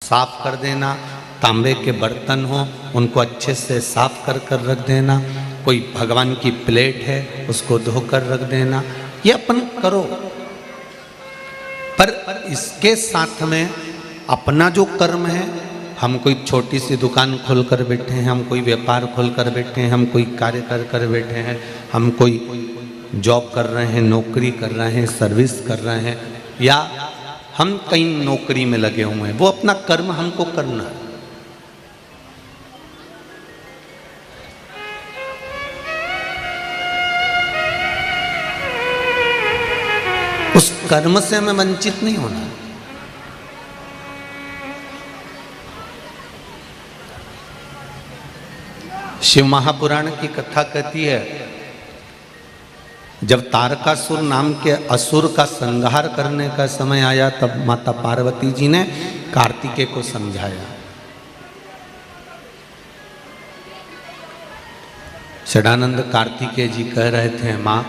साफ कर देना। तांबे के बर्तन हो उनको अच्छे से साफ कर कर रख देना। कोई भगवान की प्लेट है उसको धोकर रख देना। ये अपन करो, पर इसके साथ में अपना जो कर्म है, हम कोई छोटी सी दुकान खोल कर बैठे हैं, हम कोई व्यापार खोल कर बैठे हैं, हम कोई कार्य कर कर बैठे हैं, हम कोई जॉब कर रहे हैं, नौकरी कर रहे हैं, सर्विस कर रहे हैं, या हम कहीं नौकरी में लगे हुए हैं, वो अपना कर्म हमको करना है। उस कर्म से हमें वंचित नहीं होना। शिव महापुराण की कथा कहती है, जब तारकासुर नाम के असुर का संहार करने का समय आया तब माता पार्वती जी ने कार्तिकेय को समझाया। षडानंद कार्तिकेय जी कह रहे थे, माँ,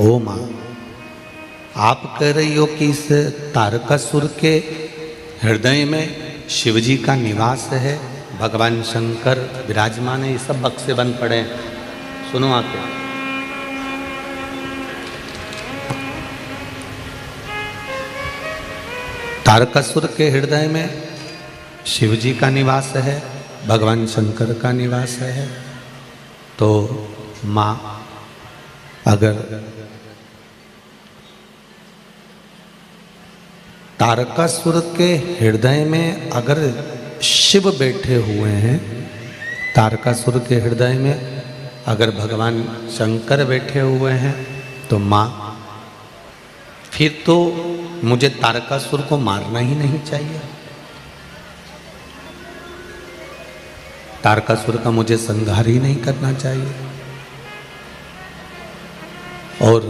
ओ माँ, आप कह रही हो कि इस तारकासुर के हृदय में शिवजी का निवास है, भगवान शंकर विराजमान है, ये सब बक्से बन पड़े हैं। सुनो आके, तारकासुर के हृदय में शिवजी का निवास है, भगवान शंकर का निवास है। तो माँ, अगर तारकासुर के हृदय में अगर शिव बैठे हुए हैं, तारकासुर के हृदय में अगर भगवान शंकर बैठे हुए हैं, तो माँ, फिर तो मुझे तारकासुर को मारना ही नहीं चाहिए। तारकासुर का मुझे संहार ही नहीं करना चाहिए। और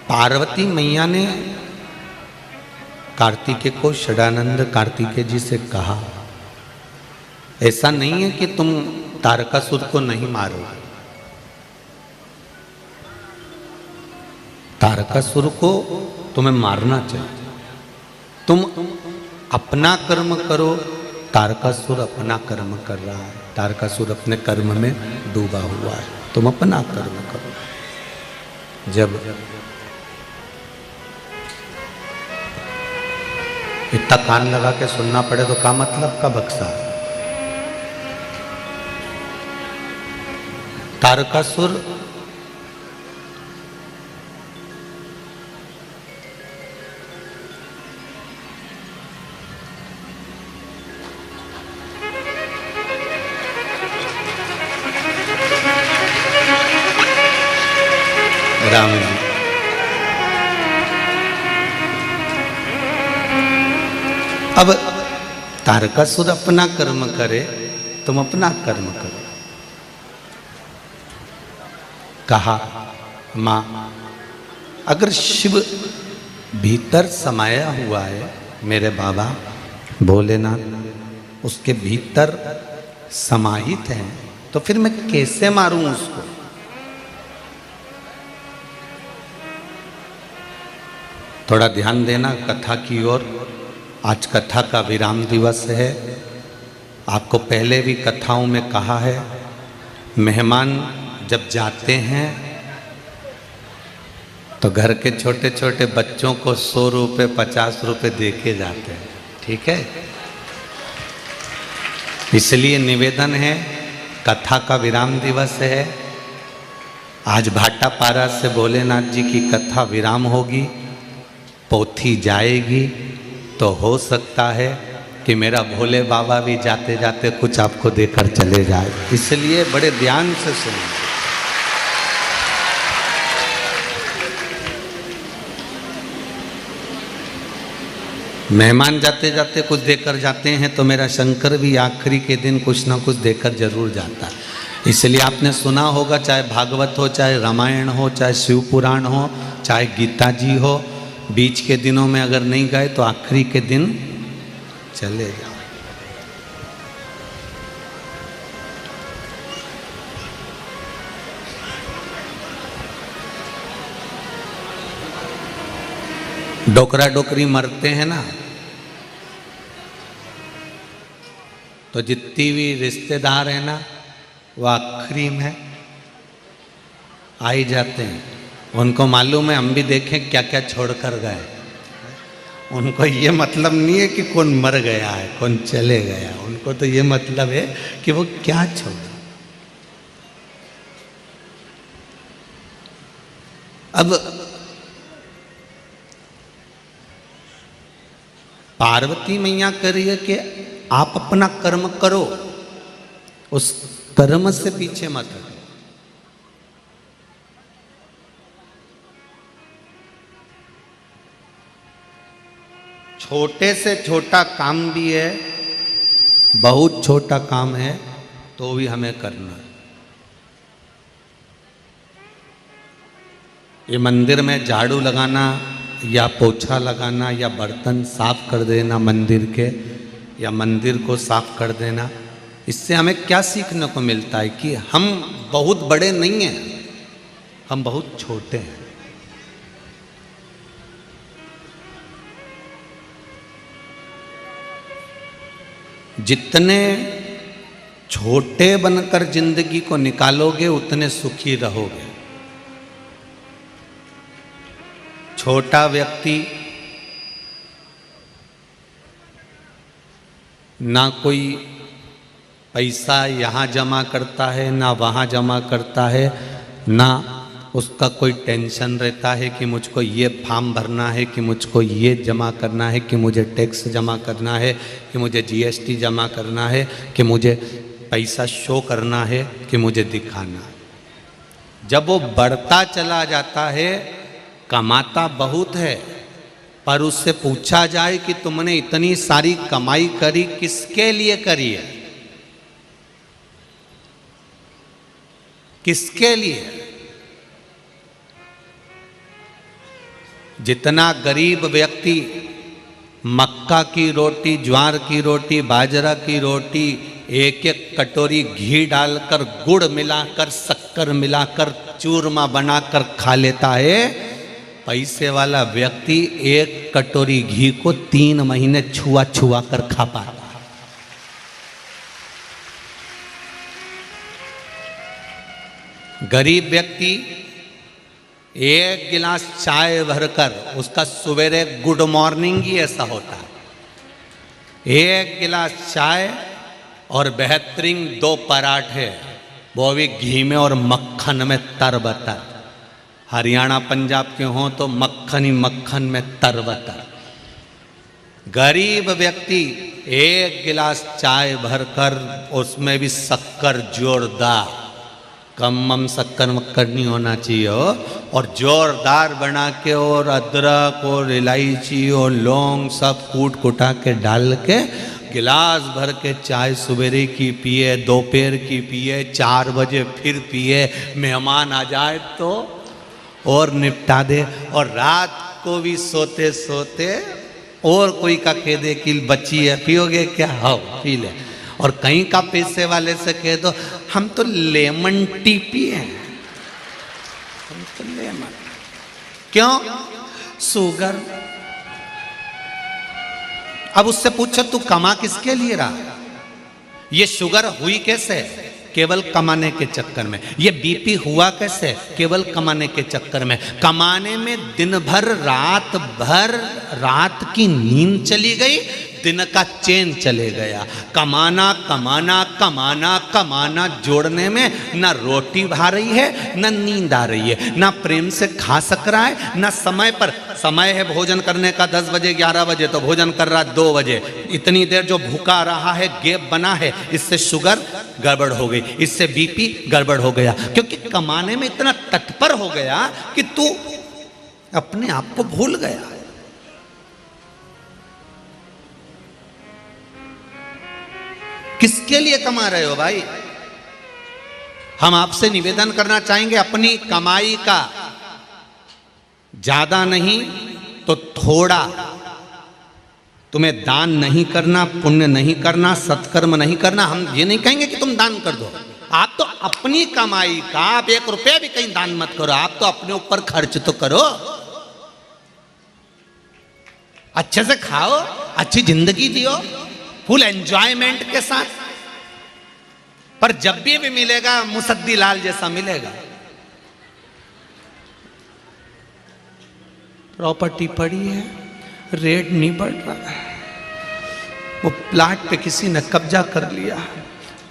पार्वती मैया ने कार्तिकेय को, षडानंद कार्तिकेय जी से कहा, ऐसा नहीं है कि तुम तारकासुर को नहीं मारोगे, तारकासुर को तुम्हें मारना चाहिए। तुम अपना कर्म करो, तारकासुर अपना कर्म कर रहा है, तारकासुर अपने कर्म में डूबा हुआ है, तुम अपना कर्म करो। जब इतना कान लगा के सुनना पड़े तो क्या मतलब का बक्सा। तारकासुर राम जी, अब तारकासुर अपना कर्म करे, तुम अपना कर्म करो। कहा, माँ, अगर शिव भीतर समाया हुआ है, मेरे बाबा भोलेनाथ उसके भीतर समाहित हैं, तो फिर मैं कैसे मारूं उसको। थोड़ा ध्यान देना कथा की ओर। आज कथा का विराम दिवस है। आपको पहले भी कथाओं में कहा है, मेहमान जब जाते हैं तो घर के छोटे छोटे बच्चों को 100 रुपये 50 रुपये दे के जाते हैं, ठीक है। इसलिए निवेदन है, कथा का विराम दिवस है। आज भाटापारा से भोलेनाथ जी की कथा विराम होगी, पोथी जाएगी, तो हो सकता है कि मेरा भोले बाबा भी जाते जाते कुछ आपको देकर चले जाए। इसलिए बड़े ध्यान से सुनो। मेहमान जाते जाते कुछ देकर जाते हैं, तो मेरा शंकर भी आखिरी के दिन कुछ ना कुछ देकर जरूर जाता है। इसलिए आपने सुना होगा, चाहे भागवत हो, चाहे रामायण हो, चाहे शिव पुराण हो, चाहे गीता जी हो, बीच के दिनों में अगर नहीं गए तो आखिरी के दिन चले जाओ। डोकरा डोकरी मरते हैं ना, तो जितनी भी रिश्तेदार हैं ना, वो आखिरी में आ ही जाते हैं। उनको मालूम है हम भी देखें क्या क्या छोड़ कर गए। उनको ये मतलब नहीं है कि कौन मर गया है कौन चले गया, उनको तो ये मतलब है कि वो क्या छोड़ा। अब पार्वती मैया कह रही है कि आप अपना कर्म करो, उस कर्म से पीछे मत हटो। छोटे से छोटा काम भी है, बहुत छोटा काम है तो भी हमें करना है। ये मंदिर में झाड़ू लगाना या पोछा लगाना या बर्तन साफ कर देना मंदिर के, या मंदिर को साफ कर देना, इससे हमें क्या सीखने को मिलता है कि हम बहुत बड़े नहीं हैं, हम बहुत छोटे हैं। जितने छोटे बनकर जिंदगी को निकालोगे उतने सुखी रहोगे। छोटा व्यक्ति ना कोई पैसा यहाँ जमा करता है ना वहाँ जमा करता है, ना उसका कोई टेंशन रहता है कि मुझको ये फॉर्म भरना है, कि मुझको ये जमा करना है, कि मुझे टैक्स जमा करना है, कि मुझे जीएसटी जमा करना है, कि मुझे पैसा शो करना है, कि मुझे दिखाना है। जब वो बढ़ता चला जाता है, कमाता बहुत है, पर उससे पूछा जाए कि तुमने इतनी सारी कमाई करी किसके लिए करी है, किसके लिए? जितना गरीब व्यक्ति मक्का की रोटी, ज्वार की रोटी, बाजरा की रोटी एक एक कटोरी घी डालकर, गुड़ मिलाकर, शक्कर मिलाकर, चूरमा बनाकर खा लेता है, पैसे वाला व्यक्ति एक कटोरी घी को 3 महीने छुआ छुआ कर खा पाता है। गरीब व्यक्ति एक गिलास चाय भरकर, उसका सवेरे गुड मॉर्निंग ही ऐसा होता है, एक गिलास चाय और बेहतरीन 2 पराठे, वो भी घी में और मक्खन में तरबतर। हरियाणा पंजाब के हों तो मक्खन ही मक्खन में तरबतर। गरीब व्यक्ति एक गिलास चाय भरकर, उसमें भी शक्कर जोरदार, कम शक्कर मक्कर नहीं होना चाहिए हो, और जोरदार बना के, और अदरक और इलायची और लौंग सब कूट कुटा के डाल के गिलास भर के चाय सवेरे की पिए, दोपहर की पिए, 4 बजे फिर पिए, मेहमान आ जाए तो और निपटा दे, और रात को भी सोते सोते और कोई का कह दे कि बच्ची है पियोगे क्या, हो पी ले, और कहीं का पैसे वाले से कह दो हम तो लेमन टी पिए, हम तो लेमन, क्यों? शुगर। अब उससे पूछो तू कमा किसके लिए रहा? ये शुगर हुई कैसे? केवल कमाने के चक्कर में। ये बीपी हुआ कैसे? केवल कमाने के चक्कर में। कमाने में दिन भर रात भर रात की नींद चली गई, दिन का चैन चले गया। कमाना कमाना कमाना कमाना जोड़ने में ना रोटी भा रही है, ना नींद आ रही है, ना प्रेम से खा सक रहा है, ना समय पर। समय है भोजन करने का 10 बजे 11 बजे, तो भोजन कर रहा 2 बजे। इतनी देर जो भूखा रहा है, गैप बना है, इससे शुगर गड़बड़ हो गई, इससे बीपी गड़बड़ हो गया, क्योंकि कमाने में इतना तत्पर हो गया कि तू अपने आप को भूल गया। किसके लिए कमा रहे हो भाई? हम आपसे निवेदन करना चाहेंगे, अपनी कमाई का ज्यादा नहीं तो थोड़ा, तुम्हें दान नहीं करना, पुण्य नहीं करना, सत्कर्म नहीं करना। हम ये नहीं कहेंगे कि तुम दान कर दो, आप तो अपनी कमाई का आप 1 रुपया भी कहीं दान मत करो, आप तो अपने ऊपर खर्च तो करो। अच्छे से खाओ, अच्छी जिंदगी जियो, फुल एंजॉयमेंट के साथ। पर जब भी मिलेगा मुसद्दी लाल जैसा मिलेगा। प्रॉपर्टी पड़ी है, रेट नहीं बढ़ रहा, वो प्लाट पे किसी ने कब्जा कर लिया,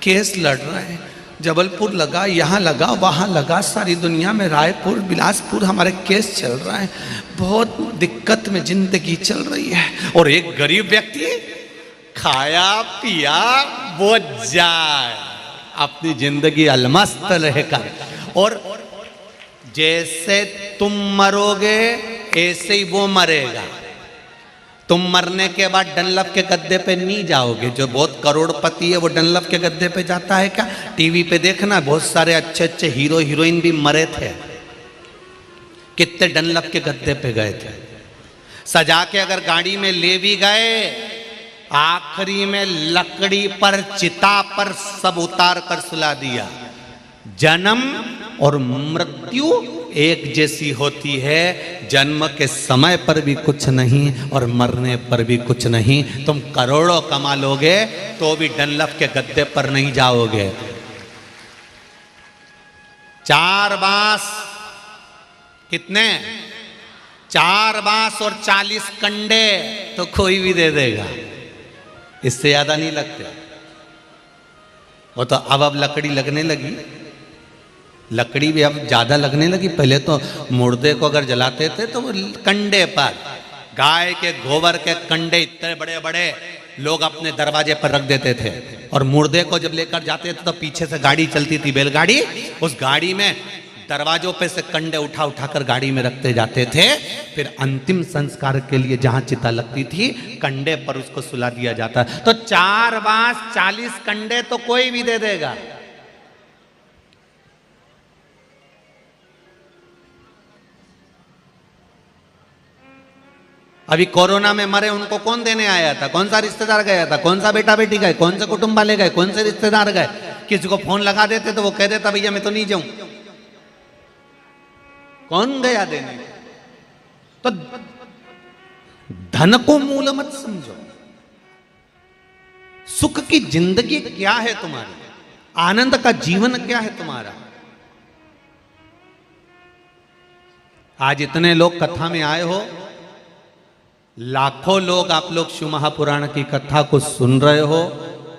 केस लड़ रहे हैं, जबलपुर लगा, यहाँ लगा, वहाँ लगा, सारी दुनिया में रायपुर बिलासपुर हमारे केस चल रहा है, बहुत दिक्कत में जिंदगी चल रही है। और एक गरीब व्यक्ति खाया पिया वो जाए, अपनी जिंदगी अलमस्त रहकर। और जैसे तुम मरोगे ऐसे ही वो मरेगा। तुम मरने के बाद डनलप के गद्दे पे नहीं जाओगे। जो बहुत करोड़पति है वो डनलप के गद्दे पे जाता है क्या? टीवी पे देखना, बहुत सारे अच्छे अच्छे हीरो हीरोइन भी मरे थे, कितने डनलप के गद्दे पे गए थे। सजा के अगर गाड़ी में ले भी गए, आखिरी में लकड़ी पर, चिता पर सब उतार कर सुला दिया। जन्म और मृत्यु एक जैसी होती है, जन्म के समय पर भी कुछ नहीं और मरने पर भी कुछ नहीं। तुम करोड़ों कमा लोगे तो भी डनलप के गद्दे पर नहीं जाओगे। 4 बांस कितने? 4 बांस और 40 कंडे तो कोई भी दे देगा, इससे ज्यादा नहीं लगते। वो तो अब लकड़ी लगने लगी, लकड़ी भी अब ज्यादा लगने लगी। पहले तो मुर्दे को अगर जलाते थे तो वो कंडे पर, गाय के गोबर के कंडे इतने बड़े बड़े लोग अपने दरवाजे पर रख देते थे। और मुर्दे को जब लेकर जाते थे तो पीछे से गाड़ी चलती थी, बैलगाड़ी, उस गाड़ी में दरवाजों पे से कंडे उठा उठा कर गाड़ी में रखते जाते थे। फिर अंतिम संस्कार के लिए जहां चिता लगती थी, कंडे पर उसको सुला दिया जाता। तो 4 बांस 40 कंडे तो कोई भी दे देगा। अभी कोरोना में मरे उनको कौन देने आया था? कौन सा रिश्तेदार गया था? कौन सा बेटा बेटी गए? कौन से कुटुंब वाले गए? कौन से रिश्तेदार गए? किसी को फोन लगा देते तो वो कह देता भैया मैं तो नहीं जाऊं। कौन गया देने? तो धन को मूल मत समझो। सुख की जिंदगी क्या है तुम्हारी? आनंद का जीवन क्या है तुम्हारा? आज इतने लोग कथा में आए हो, लाखों लोग आप लोग शिव महापुराण की कथा को सुन रहे हो,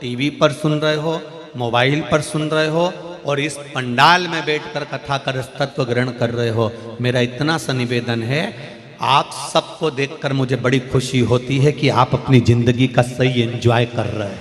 टीवी पर सुन रहे हो, मोबाइल पर सुन रहे हो, और इस पंडाल में बैठकर कथा का तत्व ग्रहण कर रहे हो। मेरा इतना सा निवेदन है, आप सबको देखकर मुझे बड़ी खुशी होती है कि आप अपनी जिंदगी का सही एंजॉय कर रहे हो।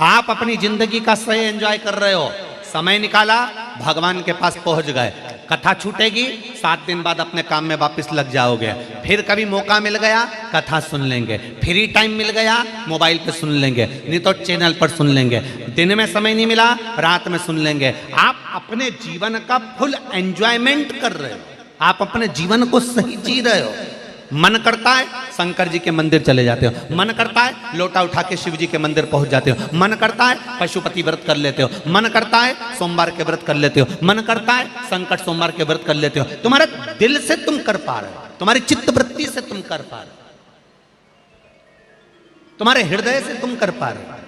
आप अपनी जिंदगी का सही एंजॉय कर रहे हो। समय निकाला, भगवान के पास पहुंच गए। कथा छूटेगी, 7 दिन बाद अपने काम में वापस लग जाओगे। फिर कभी मौका मिल गया कथा सुन लेंगे, फ्री टाइम मिल गया मोबाइल पे सुन लेंगे, नहीं तो चैनल पर सुन लेंगे। दिन में समय नहीं मिला रात में सुन लेंगे। आप अपने जीवन का फुल एंजॉयमेंट कर रहे हो, आप अपने जीवन को सही जी रहे हो। मन करता है शंकर जी के मंदिर चले जाते हो, मन करता है लोटा उठा के शिव जी के मंदिर पहुंच जाते हो, मन करता है पशुपति व्रत कर लेते हो, मन करता है सोमवार के व्रत कर लेते हो, मन करता है संकट सोमवार के व्रत कर लेते हो। तुम्हारे दिल से तुम कर पा रहे हो, तुम्हारी चित्त वृत्ति से तुम कर पा रहे हो, तुम्हारे हृदय से तुम कर पा रहे हो।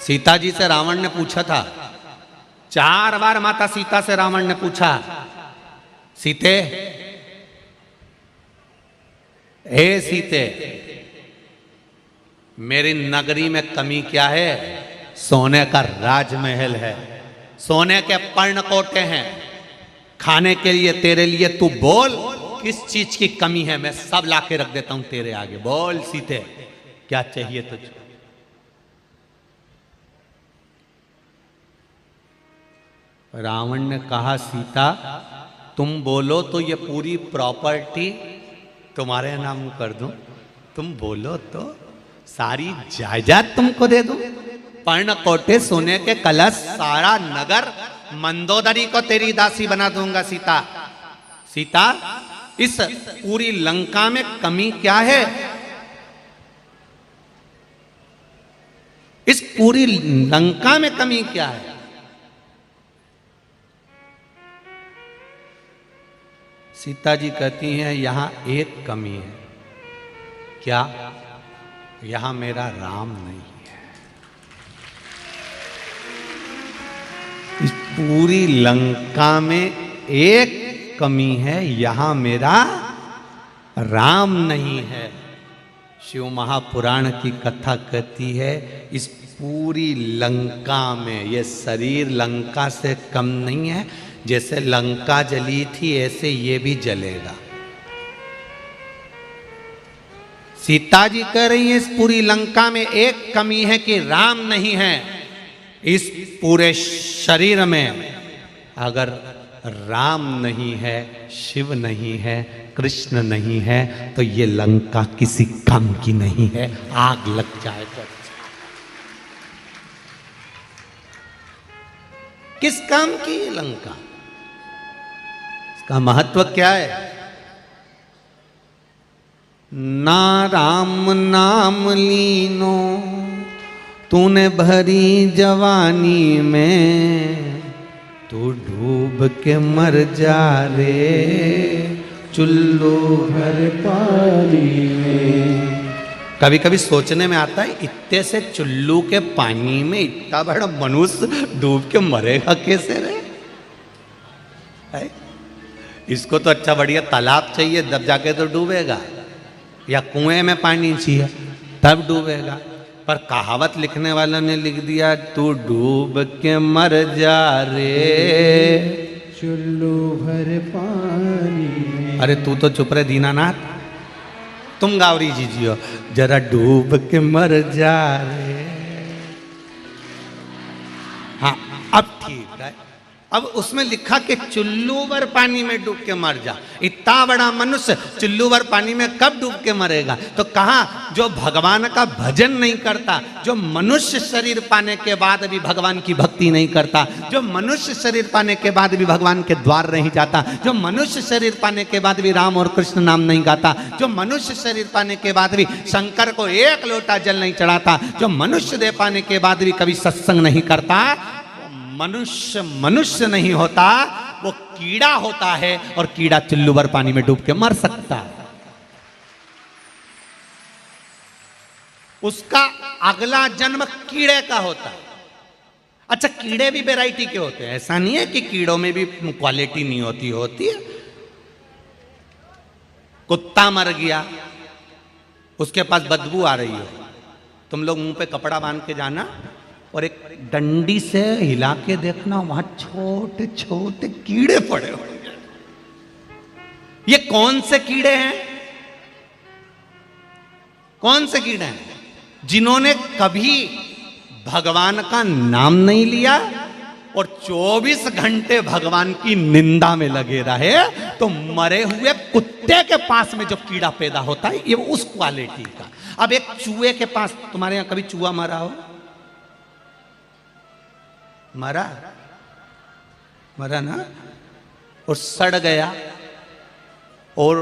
सीता जी से रावण ने पूछा था, 4 बार माता सीता से रावण ने पूछा, सीते, हे सीते, मेरी नगरी में कमी क्या है? सोने का राजमहल है, सोने के पर्णकोटे हैं, खाने के लिए तेरे लिए तू बोल किस चीज की कमी है, मैं सब लाके रख देता हूं तेरे आगे। बोल सीते क्या चाहिए तुझको? रावण ने कहा, सीता तुम बोलो तो ये पूरी प्रॉपर्टी तुम्हारे नाम कर दूं, तुम बोलो तो सारी जायदाद तुमको दे दूं, पर्णकोटे सोने के कलश, सारा नगर मंदोदरी को तेरी दासी बना दूंगा। सीता, सीता इस पूरी लंका में कमी क्या है? इस पूरी लंका में कमी क्या है? सीता जी कहती हैं यहां एक कमी है। क्या? यहां मेरा राम नहीं है। इस पूरी लंका में एक कमी है, यहां मेरा राम नहीं है। शिव महापुराण की कथा कहती है इस पूरी लंका में ये शरीर लंका से कम नहीं है। जैसे लंका जली थी ऐसे ये भी जलेगा। सीता जी कह रही है इस पूरी लंका में एक कमी है कि राम नहीं है। इस पूरे शरीर में अगर राम नहीं है, शिव नहीं है, कृष्ण नहीं है तो ये लंका किसी काम की नहीं है, आग लग जाए तो। किस काम की ये लंका? इसका महत्व क्या है? ना राम नाम लीनो तूने भरी जवानी में, तू डूब के मर जा रे चुल्लू भर पानी में। कभी कभी सोचने में आता है इतने से चुल्लू के पानी में इतना बड़ा मनुष्य डूब के मरेगा कैसे रे? है? इसको तो अच्छा बढ़िया तालाब चाहिए तब जाके तो डूबेगा, या कुएं में पानी चाहिए तब डूबेगा। पर कहावत लिखने वालों ने लिख दिया तू डूब के मर जा रे चुल्लू भर पानी में। अरे तू तो चुप रहे दीनानाथ, तुम गावरी जी जियो, जरा डूब के मर जा रे। हाँ अब ठीक है। अब उसमें लिखा कि चुल्लू भर पानी में डूब के मर जा। इतना बड़ा मनुष्य चुल्लू भर पानी में कब डूब के मरेगा? तो कहा जो भगवान का भजन नहीं करता, जो मनुष्य शरीर पाने के बाद भी भगवान की भक्ति नहीं करता, जो मनुष्य शरीर पाने के बाद भी भगवान के द्वार नहीं जाता, जो मनुष्य शरीर पाने के बाद भी राम और कृष्ण नाम नहीं गाता, जो मनुष्य शरीर पाने के बाद भी शंकर को एक लोटा जल नहीं चढ़ाता, जो मनुष्य दे पाने के बाद भी कभी सत्संग नहीं करता, मनुष्य मनुष्य नहीं होता, वो कीड़ा होता है। और कीड़ा चुल्लू भर पानी में डूब के मर सकता है। उसका अगला जन्म कीड़े का होता है। अच्छा कीड़े भी वैरायटी के होते हैं, ऐसा नहीं है कि कीड़ों में भी क्वालिटी नहीं होती, होती है। कुत्ता मर गया, उसके पास बदबू आ रही है, तुम लोग मुंह पे कपड़ा बांध के जाना और एक डंडी से हिला के देखना, वहां छोटे छोटे कीड़े पड़े होंगे। ये कौन से कीड़े हैं? कौन से कीड़े हैं? जिन्होंने कभी भगवान का नाम नहीं लिया और 24 घंटे भगवान की निंदा में लगे रहे, तो मरे हुए कुत्ते के पास में जो कीड़ा पैदा होता है ये उस क्वालिटी का। अब एक चूहे के पास, तुम्हारे यहां कभी चूहा मरा हो? मरा? मरा ना? और सड़ गया और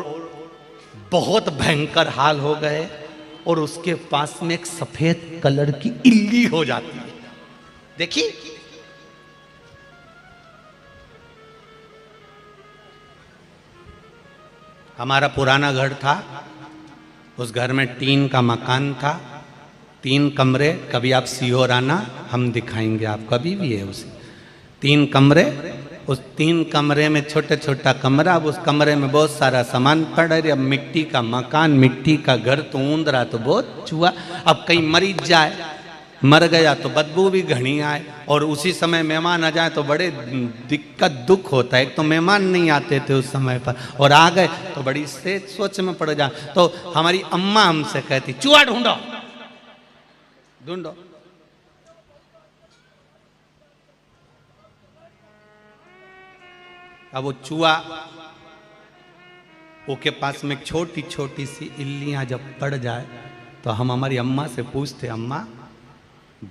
बहुत भयंकर हाल हो गए, और उसके पास में एक सफेद कलर की इल्ली हो जाती है। देखिए हमारा पुराना घर था, उस घर में टीन का मकान था, 3 कमरे। कभी आप सीहोर आना, हम दिखाएंगे आप, कभी भी है उसे 3 कमरे। उस 3 कमरे में छोटा छोटा कमरा, अब उस कमरे में बहुत सारा सामान पड़ रहा है। अब मिट्टी का मकान, मिट्टी का घर तो ऊंद रहा तो बहुत चूहा। अब कहीं मरीज जाए, मर गया तो बदबू भी घनी आए, और उसी समय मेहमान आ जाए तो बड़े दिक्कत दुख होता है। एक तो मेहमान नहीं आते थे उस समय पर, और आ गए तो बड़ी से सोच में पड़ जाए। तो हमारी अम्मा हमसे कहती चूहा ढूंढो ढूंढो। अब वो चूहा, वो के पास में छोटी छोटी सी इल्लियां जब पड़ जाए तो हम हमारी अम्मा से पूछते, अम्मा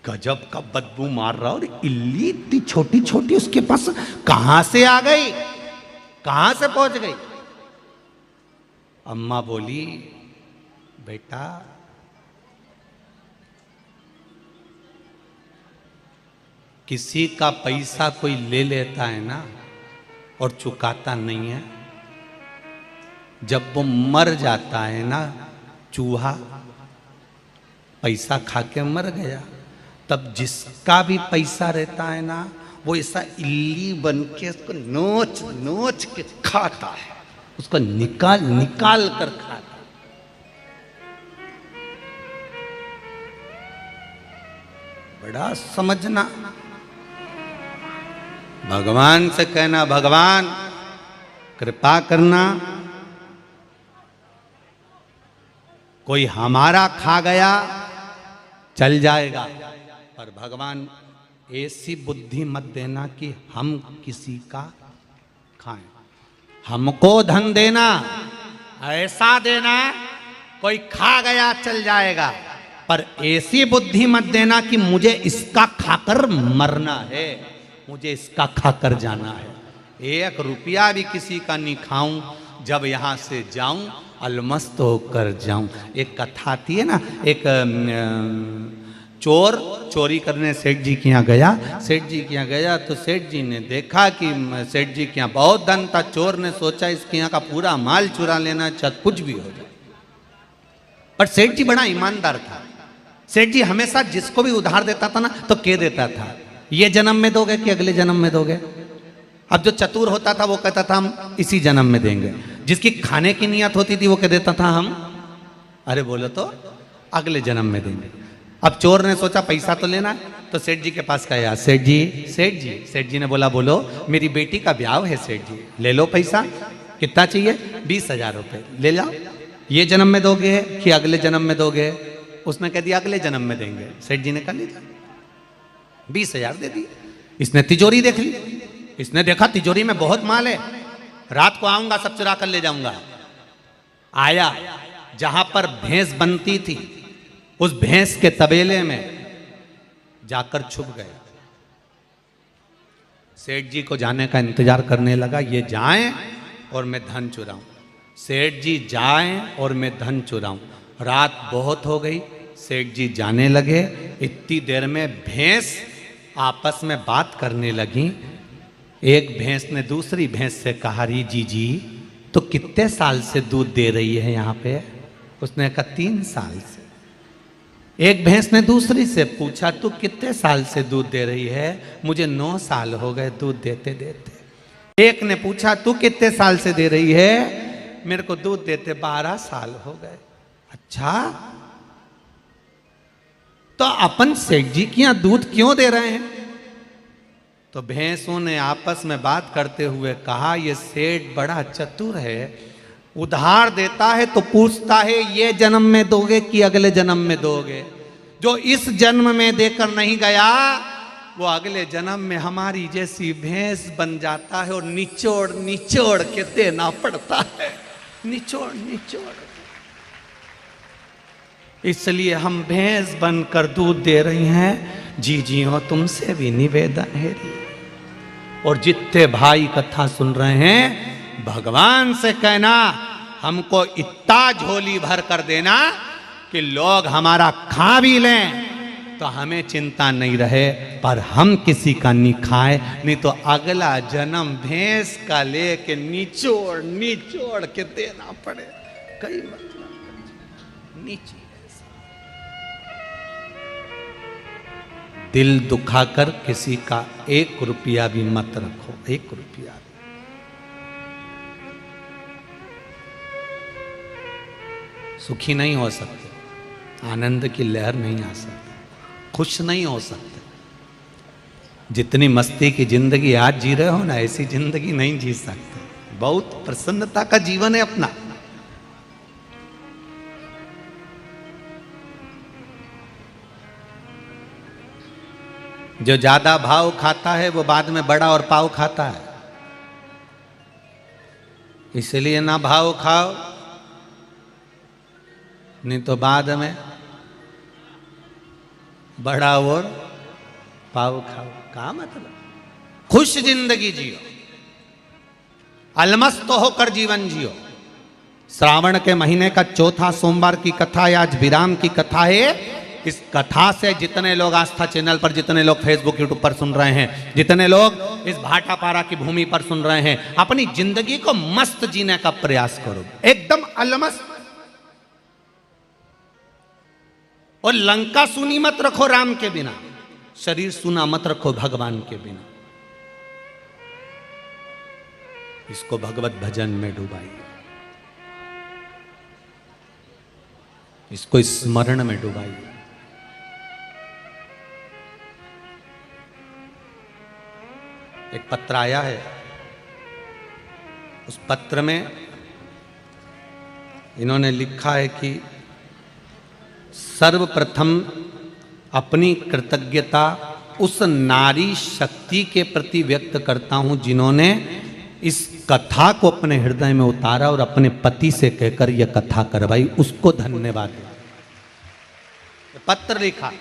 गजब का बदबू मार रहा, और इल्ली इतनी छोटी छोटी उसके पास कहां से आ गई, कहां से पहुंच गई? अम्मा बोली, बेटा किसी का पैसा कोई ले लेता है ना और चुकाता नहीं है, जब वो मर जाता है ना, चूहा पैसा खा के मर गया, तब जिसका भी पैसा रहता है ना, वो ऐसा इल्ली बन के उसको नोच नोच के खाता है, उसको निकाल निकाल कर खाता है। बड़ा समझना। भगवान से कहना, भगवान कृपा करना, कोई हमारा खा गया चल जाएगा, पर भगवान ऐसी बुद्धि मत देना कि हम किसी का खाएं। हमको धन देना ऐसा देना कोई खा गया चल जाएगा, पर ऐसी बुद्धि मत देना कि मुझे इसका खाकर मरना है, मुझे इसका खाकर जाना है। 1 रुपया भी किसी का नहीं खाऊं, जब यहां से जाऊं अलमस्त होकर जाऊं। एक कथा आती है ना, एक चोर चोरी करने सेठ जी के यहाँ गया। सेठ जी के यहाँ गया तो सेठ जी ने देखा कि सेठ जी के यहाँ बहुत धन था। चोर ने सोचा इसके यहाँ का पूरा माल चुरा लेना, चाहे कुछ भी हो जाए। पर सेठ जी बड़ा ईमानदार था। सेठ जी हमेशा जिसको भी उधार देता था ना तो कह देता था, ये जन्म में दोगे कि अगले जन्म में दोगे। अब जो चतुर होता था वो कहता था हम इसी जन्म में देंगे। जिसकी खाने की नियत होती थी वो कह देता था हम, अरे बोलो तो अगले जन्म में देंगे। अब चोर ने सोचा पैसा तो लेना है, तो सेठ जी के पास गया। सेठ जी, सेठ जी। सेठ जी ने बोला बोलो, मेरी बेटी का ब्याह है सेठ जी, ले लो पैसा। कितना चाहिए? 20,000 रुपये। ले जाओ। ये जन्म में दोगे कि अगले जन्म में दोगे? उसने कह दिया अगले जन्म में देंगे। सेठ जी ने कहा ले जाओ। 20,000 दे दी। इसने तिजोरी देख ली। इसने देखा तिजोरी में बहुत माल है, रात को आऊंगा सब चुरा कर ले जाऊंगा। आया, जहां पर भैंस बनती थी उस भैंस के तबेले में जाकर छुप गया। सेठ जी को जाने का इंतजार करने लगा, ये जाएं और मैं धन चुराऊं। सेठ जी जाएं और मैं धन चुराऊं। रात बहुत हो गई, सेठ जी जाने लगे। इतनी देर में भैंस आपस में बात करने लगी। एक भैंस ने दूसरी भैंस से कहा, री जी तो कितने साल से दूध दे रही है यहाँ पे? उसने कहा 3 साल से। एक भैंस ने दूसरी से पूछा, तू कितने साल से दूध दे रही है? मुझे 9 साल हो गए दूध देते देते। एक ने पूछा, तू कितने साल से दे रही है? मेरे को दूध देते 12 साल हो गए। अच्छा, तो अपन सेठ जी के यहां दूध क्यों दे रहे हैं? तो भैंसों ने आपस में बात करते हुए कहा, ये सेठ बड़ा चतुर है, उधार देता है तो पूछता है ये जन्म में दोगे कि अगले जन्म में दोगे। जो इस जन्म में देकर नहीं गया वो अगले जन्म में हमारी जैसी भैंस बन जाता है और निचोड़ निचोड़ के देना पड़ता है, निचोड़ निचोड़। इसलिए हम भैंस बनकर दूध दे रही हैं। जी हो, तुमसे भी निवेदन है। और जितने भाई कथा सुन रहे हैं, भगवान से कहना हमको इतना झोली भर कर देना कि लोग हमारा खा भी लें तो हमें चिंता नहीं रहे, पर हम किसी का नहीं खाए, नहीं तो अगला जन्म भैंस का लेके निचोड़ निचोड़ के देना पड़े। कई मतलब नीचे दिल दुखाकर किसी का 1 रुपया भी मत रखो, 1 रुपया। सुखी नहीं हो सकते, आनंद की लहर नहीं आ सकती, खुश नहीं हो सकते। जितनी मस्ती की जिंदगी आज जी रहे हो ना, ऐसी जिंदगी नहीं जी सकते। बहुत प्रसन्नता का जीवन है अपना। जो ज्यादा भाव खाता है वो बाद में बड़ा और पाव खाता है। इसलिए ना भाव खाओ, नहीं तो बाद में बड़ा और पाव खाओ। क्या मतलब? खुश जिंदगी जियो, अलमस्त होकर जीवन जियो। श्रावण के महीने का चौथा सोमवार की कथा है, आज विराम की कथा है। इस कथा से जितने लोग आस्था चैनल पर, जितने लोग फेसबुक यूट्यूब पर सुन रहे हैं, जितने लोग इस भाटापारा की भूमि पर सुन रहे हैं, अपनी जिंदगी को मस्त जीने का प्रयास करो, एकदम अलमस्त। और लंका सुनी मत रखो राम के बिना, शरीर सुना मत रखो भगवान के बिना। इसको भगवत भजन में डुबाइए, इसको स्मरण में डुबाइए। एक पत्र आया है, उस पत्र में इन्होंने लिखा है कि सर्वप्रथम अपनी कृतज्ञता उस नारी शक्ति के प्रति व्यक्त करता हूं जिन्होंने इस कथा को अपने हृदय में उतारा और अपने पति से कहकर यह कथा करवाई, उसको धन्यवाद। पत्र लिखा,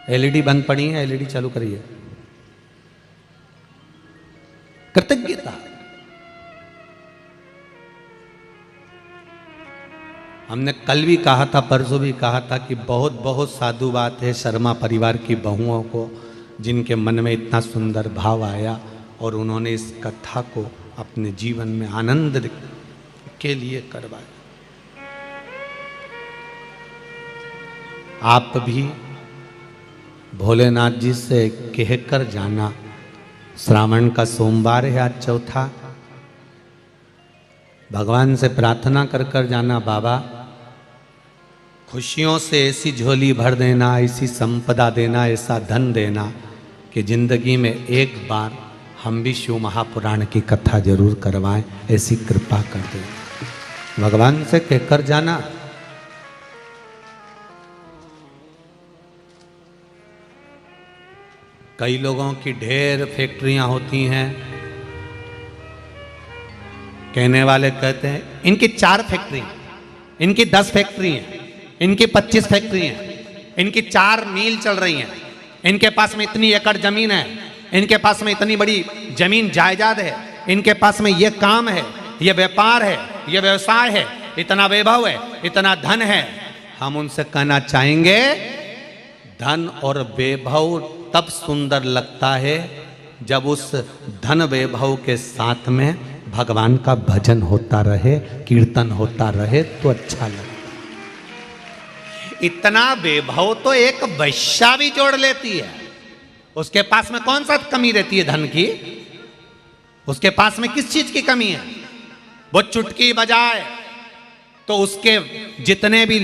एलईडी बंद पड़ी है, एलईडी चालू करिए। कृतज्ञता, हमने कल भी कहा था, परसों भी कहा था कि बहुत बहुत साधु बात है शर्मा परिवार की बहुओं को, जिनके मन में इतना सुंदर भाव आया और उन्होंने इस कथा को अपने जीवन में आनंद के लिए करवाया। आप भी भोलेनाथ जी से कहकर जाना, श्रावण का सोमवार है आज चौथा, भगवान से प्रार्थना कर कर जाना, बाबा खुशियों से ऐसी झोली भर देना, ऐसी संपदा देना, ऐसा धन देना कि जिंदगी में एक बार हम भी शिव महापुराण की कथा जरूर करवाएं, ऐसी कृपा कर दे। भगवान से कहकर जाना। कई लोगों की ढेर फैक्ट्रियां होती हैं, कहने वाले कहते हैं इनकी 4 फैक्ट्री, इनकी 10 फैक्ट्री हैं, इनकी 25 फैक्ट्री हैं, इनकी 4 मील चल रही हैं, इनके पास में इतनी एकड़ जमीन है, इनके पास में इतनी बड़ी जमीन जायदाद है, इनके पास में ये काम है, ये व्यापार है, ये व्यवसाय है, इतना वैभव है, इतना धन है। हम उनसे कहना चाहेंगे धन और वैभव तब सुंदर लगता है जब उस धन वैभव के साथ में भगवान का भजन होता रहे, कीर्तन होता रहे तो अच्छा लगता। इतना वैभव तो एक वैश्या भी जोड़ लेती है, उसके पास में कौन सा कमी रहती है धन की? उसके पास में किस चीज की कमी है? वो चुटकी बजाए तो उसके जितने भी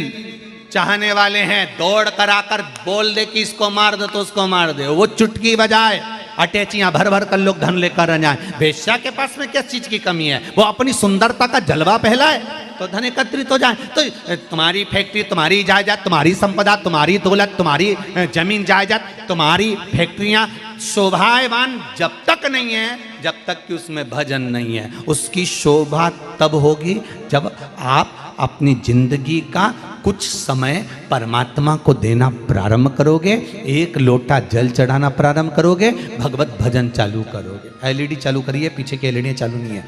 चाहने वाले हैं दौड़ कर आकर बोल दे कि इसको मार दो तो उसको मार दे, वो चुटकी बजाए, अटैचियां भर भर कर लोग धन लेकर जाए। वेश्या के पास में किस चीज की कमी है? वो अपनी सुंदरता का जलवा फैलाए तो धन एकत्रित हो जाए। तो तुम्हारी फैक्ट्री, तुम्हारी जायदाद, तुम्हारी संपदा, तुम्हारी दौलत, तुम्हारी जमीन जायदाद, तुम्हारी फैक्ट्रियां शोभावान जब तक नहीं है, जब तक कि उसमें भजन नहीं है। उसकी शोभा तब होगी जब आप अपनी जिंदगी का कुछ समय परमात्मा को देना प्रारंभ करोगे, एक लोटा जल चढ़ाना प्रारंभ करोगे, भगवत भजन चालू करोगे। एलईडी चालू करिए, पीछे की एलईडी चालू नहीं है,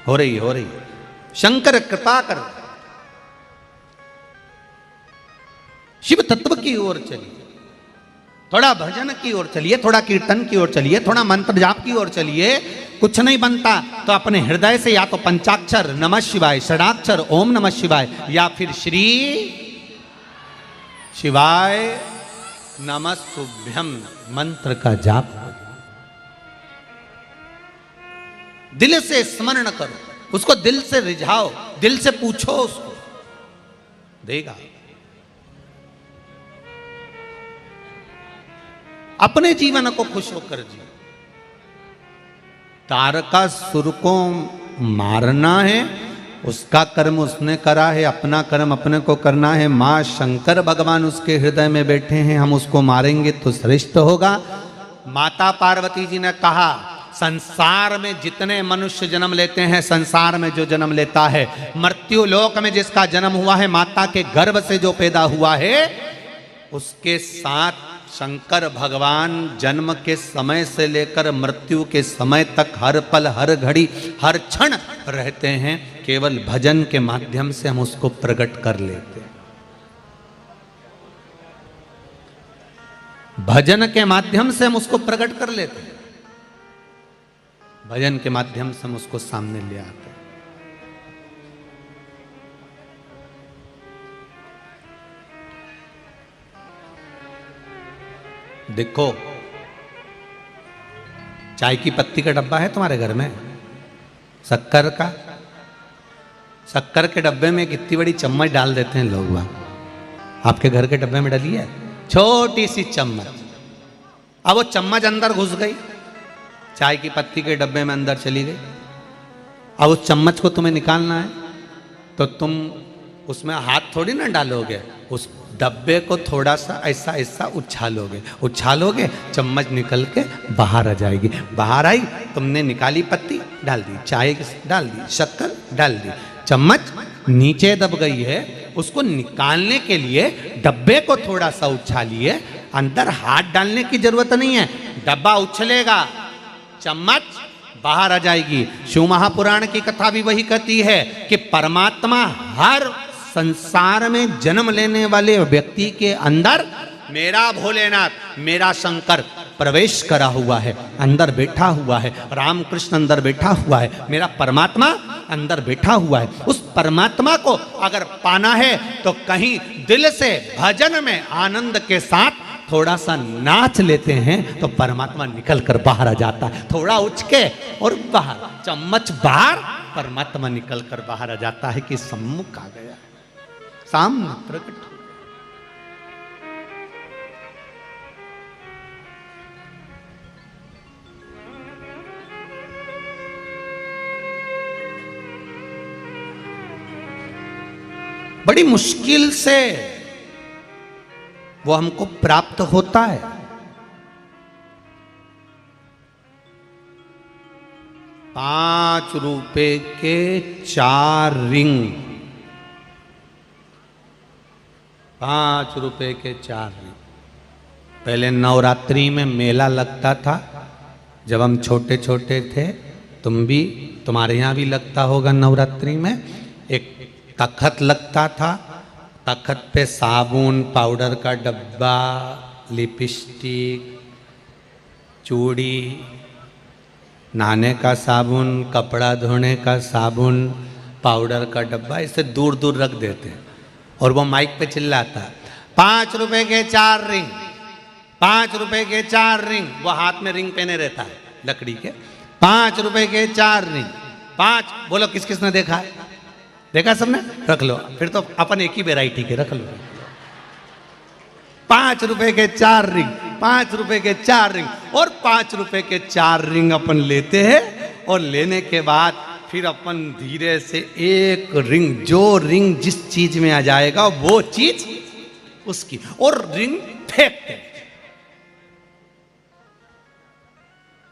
हो रही है, हो रही है। शंकर कृपा करो, शिव तत्व की ओर चलिए, थोड़ा भजन की ओर चलिए, थोड़ा कीर्तन की ओर चलिए, थोड़ा मंत्र जाप की ओर चलिए। कुछ नहीं बनता तो अपने हृदय से या तो पंचाक्षर नमः शिवाय, षडाक्षर ओम नमः शिवाय, या फिर श्री शिवाय नमस्तुभ्यम मंत्र का जाप करो। दिल से स्मरण करो, उसको दिल से रिझाओ, दिल से पूछो, उसको देगा। अपने जीवन को खुश होकर जियो। तारकासुर को मारना है, उसका कर्म उसने करा है, अपना कर्म अपने को करना है। मां शंकर भगवान उसके हृदय में बैठे हैं, हम उसको मारेंगे तो श्रेष्ठ होगा। माता पार्वती जी ने कहा संसार में जितने मनुष्य जन्म लेते हैं, संसार में जो जन्म लेता है, मृत्यु लोक में जिसका जन्म हुआ है, माता के गर्भ से जो पैदा हुआ है, उसके साथ शंकर भगवान जन्म के समय से लेकर मृत्यु के समय तक हर पल हर घड़ी हर क्षण रहते हैं। केवल भजन के माध्यम से हम उसको प्रकट कर लेते हैं। भजन के माध्यम से हम उसको प्रकट कर लेते हैं। भजन के माध्यम से हम उसको सामने ले आते हैं। देखो, चाय की पत्ती का डब्बा है तुम्हारे घर में, शक्कर का, शक्कर के डब्बे में कितनी बड़ी चम्मच डाल देते हैं लोग। आपके घर के डब्बे में डली है छोटी सी चम्मच। अब वो चम्मच अंदर घुस गई, चाय की पत्ती के डब्बे में अंदर चली गई। अब उस चम्मच को तुम्हें निकालना है तो तुम उसमें हाथ थोड़ी ना डालोगे, उस डब्बे को थोड़ा सा ऐसा ऐसा उछालोगे, चम्मच निकल के बाहर आ जाएगी। बाहर आई, तुमने निकाली पत्ती, डाल दी, चाय डाल दी, शक्कर डाल दी, चम्मच नीचे दब गई है। उसको निकालने के लिए डब्बे को थोड़ा सा उछालिए, अंदर हाथ डालने की जरूरत नहीं है। डब्बा उछलेगा, चम्मच बाहर आ जाएगी। शिव महापुराण की कथा भी वही कहती है कि परमात्मा हर संसार में जन्म लेने वाले व्यक्ति के अंदर मेरा भोलेनाथ, मेरा शंकर प्रवेश करा हुआ है, अंदर बैठा हुआ है। रामकृष्ण अंदर बैठा हुआ है, मेरा परमात्मा अंदर बैठा हुआ है। उस परमात्मा को अगर पाना है तो कहीं दिल से भजन में आनंद के साथ थोड़ा सा नाच लेते हैं तो परमात्मा निकल कर बाहर आ जाता है। थोड़ा उछके और बाहर, चम्मच बाहर, परमात्मा निकल कर बाहर आ जाता है कि सम्मुख आ गया, सामने प्रकट हो। बड़ी मुश्किल से वो हमको प्राप्त होता है। ₹5 के 4 रिंग, ₹5 के 4 रिंग। पहले नवरात्रि में मेला लगता था, जब हम छोटे छोटे थे। तुम्हारे यहाँ भी लगता होगा नवरात्रि में। एक तखत लगता था, तखत पे साबुन, पाउडर का डब्बा, लिपस्टिक, चूड़ी, नहाने का साबुन, कपड़ा धोने का साबुन, पाउडर का डब्बा, इसे दूर दूर रख देते हैं। और वो माइक पे चिल्लाता है, ₹5 के 4 रिंग, ₹5 के 4 रिंग। वो हाथ में रिंग पहने रहता है लकड़ी के। ₹5 के 4 रिंग, 5। बोलो किस किस ने देखा है? देखा सबने? रख लो, फिर तो अपन एक ही वैरायटी के रख लो। ₹5 के 4 रिंग, ₹5 के 4 रिंग। और ₹5 के 4 रिंग अपन लेते हैं, और लेने के बाद फिर अपन धीरे से एक रिंग, जो रिंग जिस चीज में आ जाएगा वो चीज उसकी, और रिंग फेंकते,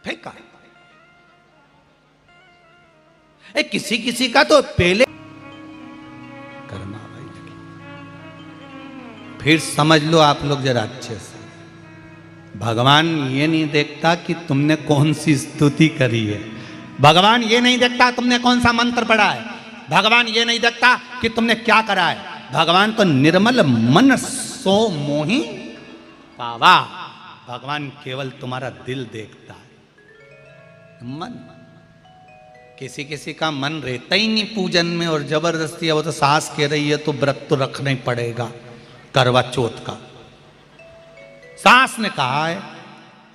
फेंका। किसी किसी का तो पहले फिर समझ लो आप लोग जरा अच्छे से, भगवान ये नहीं देखता कि तुमने कौन सी स्तुति करी है, भगवान ये नहीं देखता तुमने कौन सा मंत्र पढ़ा है, भगवान ये नहीं देखता कि तुमने क्या करा है। भगवान तो निर्मल मन सो मोहि पावा, भगवान केवल तुम्हारा दिल देखता है। मन, किसी किसी का मन रहता ही नहीं पूजन में, और जबरदस्ती है, वो तो सास कह रही है तो व्रत तो रखना ही पड़ेगा करवा चौथ का। सास ने कहा है,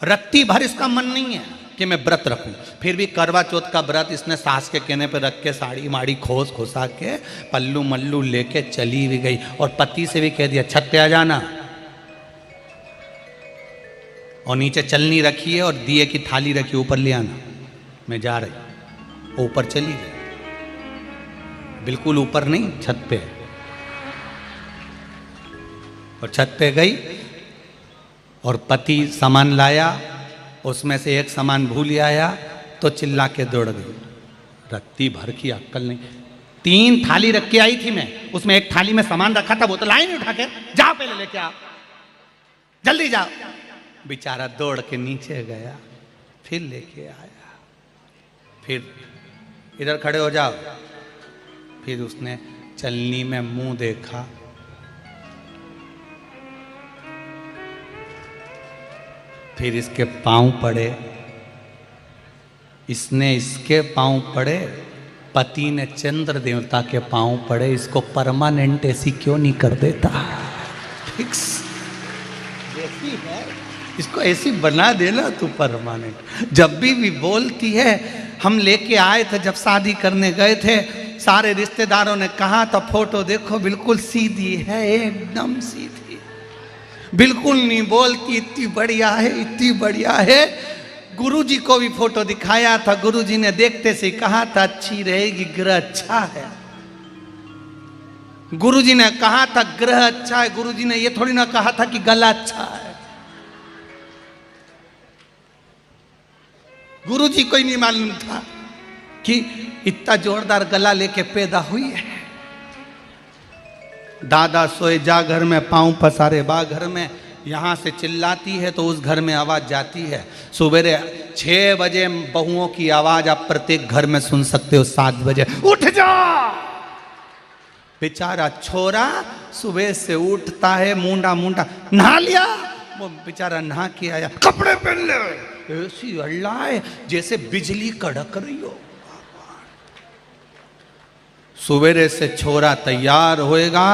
रत्ती भर इसका मन नहीं है कि मैं व्रत रखूं, फिर भी करवा चौथ का व्रत इसने सास के कहने पे रख के साड़ी माड़ी खोस खोसा के पल्लू मल्लू लेके चली भी गई। और पति से भी कह दिया छत पे आ जाना, और नीचे चलनी रखी है और दिए की थाली रखी, ऊपर ले आना, मैं जा रही। ऊपर चली गई, बिल्कुल ऊपर नहीं, छत पे। और छत पे गई और पति सामान लाया, उसमें से एक सामान भूल आया तो चिल्ला के दौड़ गई। रत्ती भर की अक्कल नहीं। 3 थाली रख के आई थी मैं, उसमें एक थाली में सामान रखा था, वो तो लाई नहीं उठा के, जा पहले लेके आ। जल्दी जाओ। बेचारा दौड़ के नीचे गया, फिर लेके आया, फिर इधर खड़े हो जाओ। फिर उसने चलनी में मुंह देखा, फिर इसके पांव पड़े, इसने इसके पांव पड़े, पति ने चंद्र देवता के पांव पड़े। इसको परमानेंट ऐसी क्यों नहीं कर देता? फिक्स जैसी है इसको ऐसी बना देना तू परमानेंट। जब भी बोलती है, हम लेके आए थे जब शादी करने गए थे, सारे रिश्तेदारों ने कहा था फोटो देखो बिल्कुल सीधी है, एकदम सीधी, बिल्कुल नहीं बोलती, इतनी बढ़िया है, इतनी बढ़िया है। गुरुजी को भी फोटो दिखाया था, गुरुजी ने देखते से कहा था अच्छी रहेगी, ग्रह अच्छा है। गुरुजी ने कहा था ग्रह अच्छा है, गुरुजी ने ये थोड़ी ना कहा था कि गला अच्छा है। गुरुजी को ही नहीं मालूम था कि इतना जोरदार गला लेके पैदा हुई है। दादा सोए जा घर में, पांव पसारे बा घर में, यहां से चिल्लाती है तो उस घर में आवाज जाती है। सवेरे 6 बजे बहुओं की आवाज आप प्रत्येक घर में सुन सकते हो। 7 बजे उठ जा। बेचारा छोरा सुबह से उठता है, मुंडा मुंडा, नहा लिया, वो बेचारा नहा के आया, कपड़े पहन ले, ऐसी अल्लाह है जैसे बिजली कड़क रही हो। सवेरे से छोरा तैयार होएगा,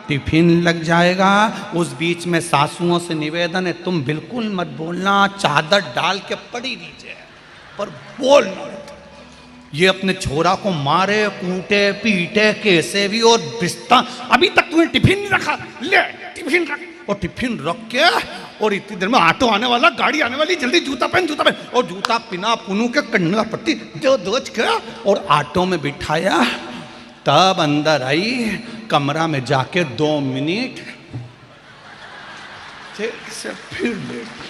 टिफिन लग जाएगा। उस बीच में सासुओं से निवेदन है, तुम बिल्कुल मत बोलना, चादर डाल के पड़ी नीचे, पर बोल मत। ये अपने छोरा को मारे, कूटे, पीटे कैसे भी, और बिस्ता, अभी तक तुम्हें टिफिन नहीं रखा, ले टिफिन रख। और टिफिन रख के, और इतनी देर में ऑटो आने वाला, गाड़ी आने वाली, जल्दी जूता पहन, जूता पहन। और जूता पिना पुनू के कन्ना पट्टी जो दोच के, और ऑटो में बिठाया। तब अंदर आई, कमरा में जाके 2 मिनट से फिर लेट।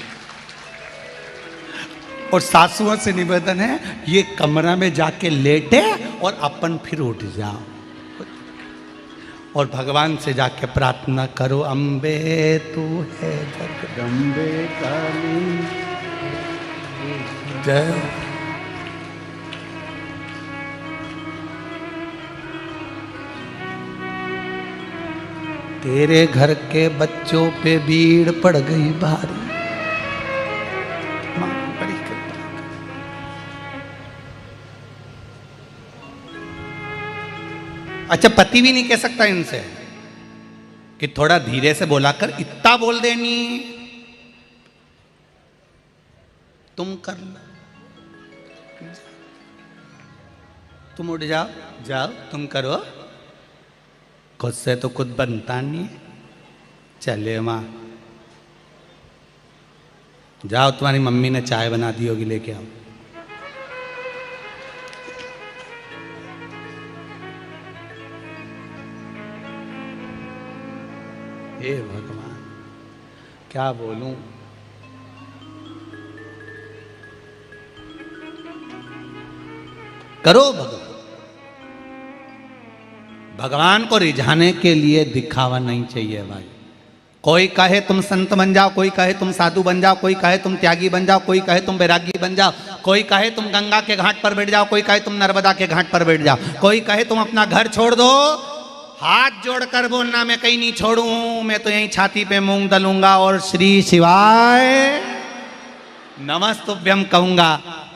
और सासुओं से निवेदन है, ये कमरा में जाके लेटे और अपन फिर उठ जाओ, और भगवान से जाके प्रार्थना करो, अम्बे तू है जगदम्बे काली जय। तेरे घर के बच्चों पे भीड़ पड़ गई भारी, मां बड़ी कृपा। अच्छा, पति भी नहीं कह सकता इनसे कि थोड़ा धीरे से बोला कर, इतना बोल देनी, तुम कर लो, तुम उठ जाओ, जाओ तुम करो, खुद से तो खुद बनता नहीं। चले माँ, जाओ, तुम्हारी मम्मी ने चाय बना दी होगी, लेके आओ। हे भगवान, क्या बोलूं। करो भगवान। भगवान को रिझाने के लिए दिखावा नहीं चाहिए भाई। कोई कहे तुम संत बन जाओ, कोई कहे तुम साधु बन जाओ, कोई कहे तुम त्यागी बन जाओ, कोई कहे तुम वैरागी बन जाओ, कोई कहे तुम गंगा के घाट पर बैठ जाओ, कोई कहे तुम नर्मदा के घाट पर बैठ जाओ, कोई कहे तुम अपना घर छोड़ दो। हाथ जोड़कर बोलना, मैं कहीं नहीं छोड़ूं, मैं तो यहीं छाती पे मूंग दलूंगा और श्री शिवाय नमस्तुभ्यम कहूंगा।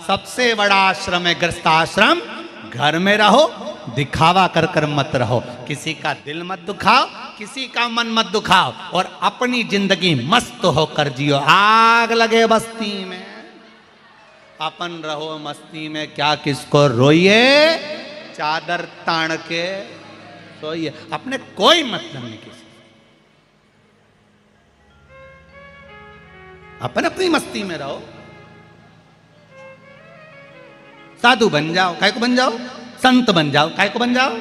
सबसे बड़ा आश्रम है गृहस्थाश्रम। घर में रहो, दिखावा कर कर मत रहो, किसी का दिल मत दुखाओ, किसी का मन मत दुखाओ, और अपनी जिंदगी मस्त होकर जियो। आग लगे बस्ती में, अपन रहो मस्ती में, क्या किसको रोइए, चादर तान के सोइए, अपने कोई मतलब नहीं किसी, अपन अपनी मस्ती में रहो। साधु बन जाओ, काय को बन जाओ, संत बन जाओ, काय को बन जाओ।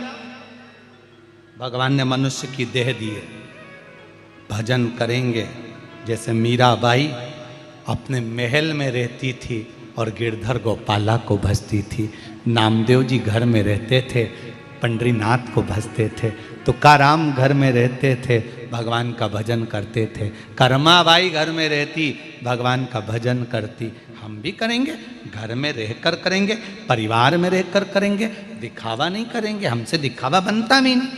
भगवान ने मनुष्य की देह दी है, भजन करेंगे। जैसे मीराबाई अपने महल में रहती थी और गिरधर गोपाला को भजती थी, नामदेव जी घर में रहते थे, पंडरीनाथ को भजते थे, तुकाराम घर में रहते थे, भगवान का भजन करते थे। कर्माबाई घर में रहती, भगवान का भजन करती। हम भी करेंगे, घर में रहकर करेंगे, परिवार में रहकर करेंगे, दिखावा नहीं करेंगे। हमसे दिखावा बनता भी नहीं।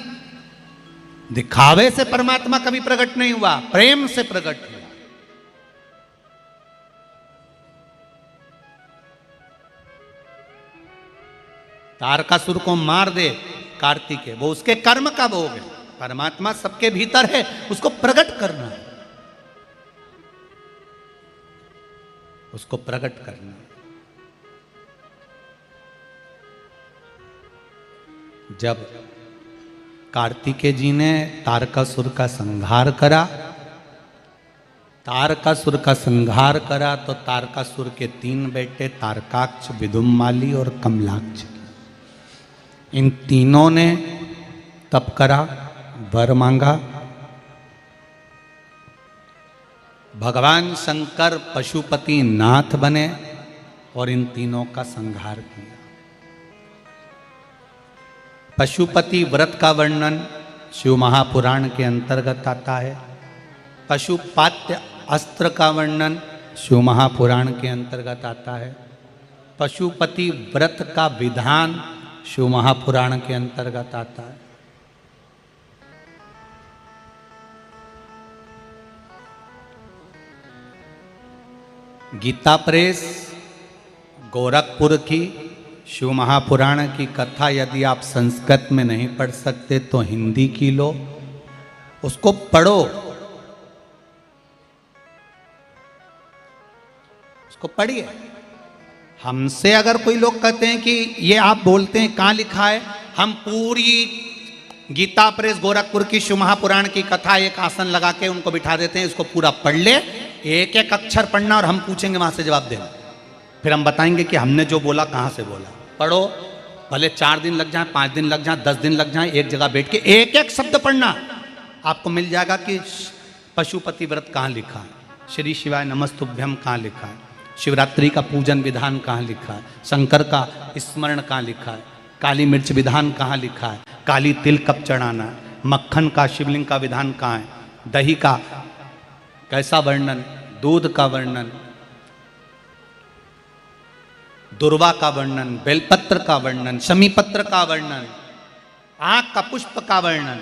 दिखावे से परमात्मा कभी प्रकट नहीं हुआ, प्रेम से प्रकट हुआ। तारकासुर को मार दे कार्तिकेय, वो उसके कर्म का भोग है। परमात्मा सबके भीतर है, उसको प्रकट करना है, उसको प्रकट करना है। जब कार्तिकेय जी ने तारकासुर का संहार करा, तारकासुर का संहार करा तो तारकासुर के 3 बेटे तारकाक्ष, विदुम्माली और कमलाक्ष, इन तीनों ने तप करा, वर मांगा। भगवान शंकर पशुपति नाथ बने और इन तीनों का संहार किया। पशुपति व्रत का वर्णन शिव महापुराण के अंतर्गत आता है। पशुपात्य अस्त्र का वर्णन शिव महापुराण के अंतर्गत आता है। पशुपति व्रत का विधान शिव महापुराण के अंतर्गत आता है। गीता प्रेस गोरखपुर की शिव महापुराण की कथा यदि आप संस्कृत में नहीं पढ़ सकते तो हिंदी की लो, उसको पढ़ो, उसको पढ़िए। हमसे अगर कोई लोग कहते हैं कि ये आप बोलते हैं कहाँ लिखा है, हम पूरी गीता प्रेस गोरखपुर की शिव महापुराण की कथा एक आसन लगा के उनको बिठा देते हैं, इसको पूरा पढ़ ले, एक एक अक्षर पढ़ना और हम पूछेंगे वहां से जवाब देना, फिर हम बताएंगे कि हमने जो बोला कहाँ से बोला। पढ़ो, भले 4 दिन लग जाए, 5 दिन लग जाए, 10 दिन लग जाए, एक जगह बैठ के एक एक शब्द पढ़ना, आपको मिल जाएगा कि पशुपति व्रत कहाँ लिखा है, श्री शिवाय नमस्तुभ्यम कहाँ लिखा है, शिवरात्रि का पूजन विधान कहाँ लिखा है, शंकर का स्मरण कहाँ लिखा है, काली मिर्च विधान कहाँ लिखा है, काली तिल कब चढ़ाना है, मक्खन का शिवलिंग का विधान कहाँ है, दही का कैसा वर्णन, दूध का वर्णन, दुर्वा का वर्णन, बेलपत्र का वर्णन, शमीपत्र का वर्णन, आंख का पुष्प का वर्णन,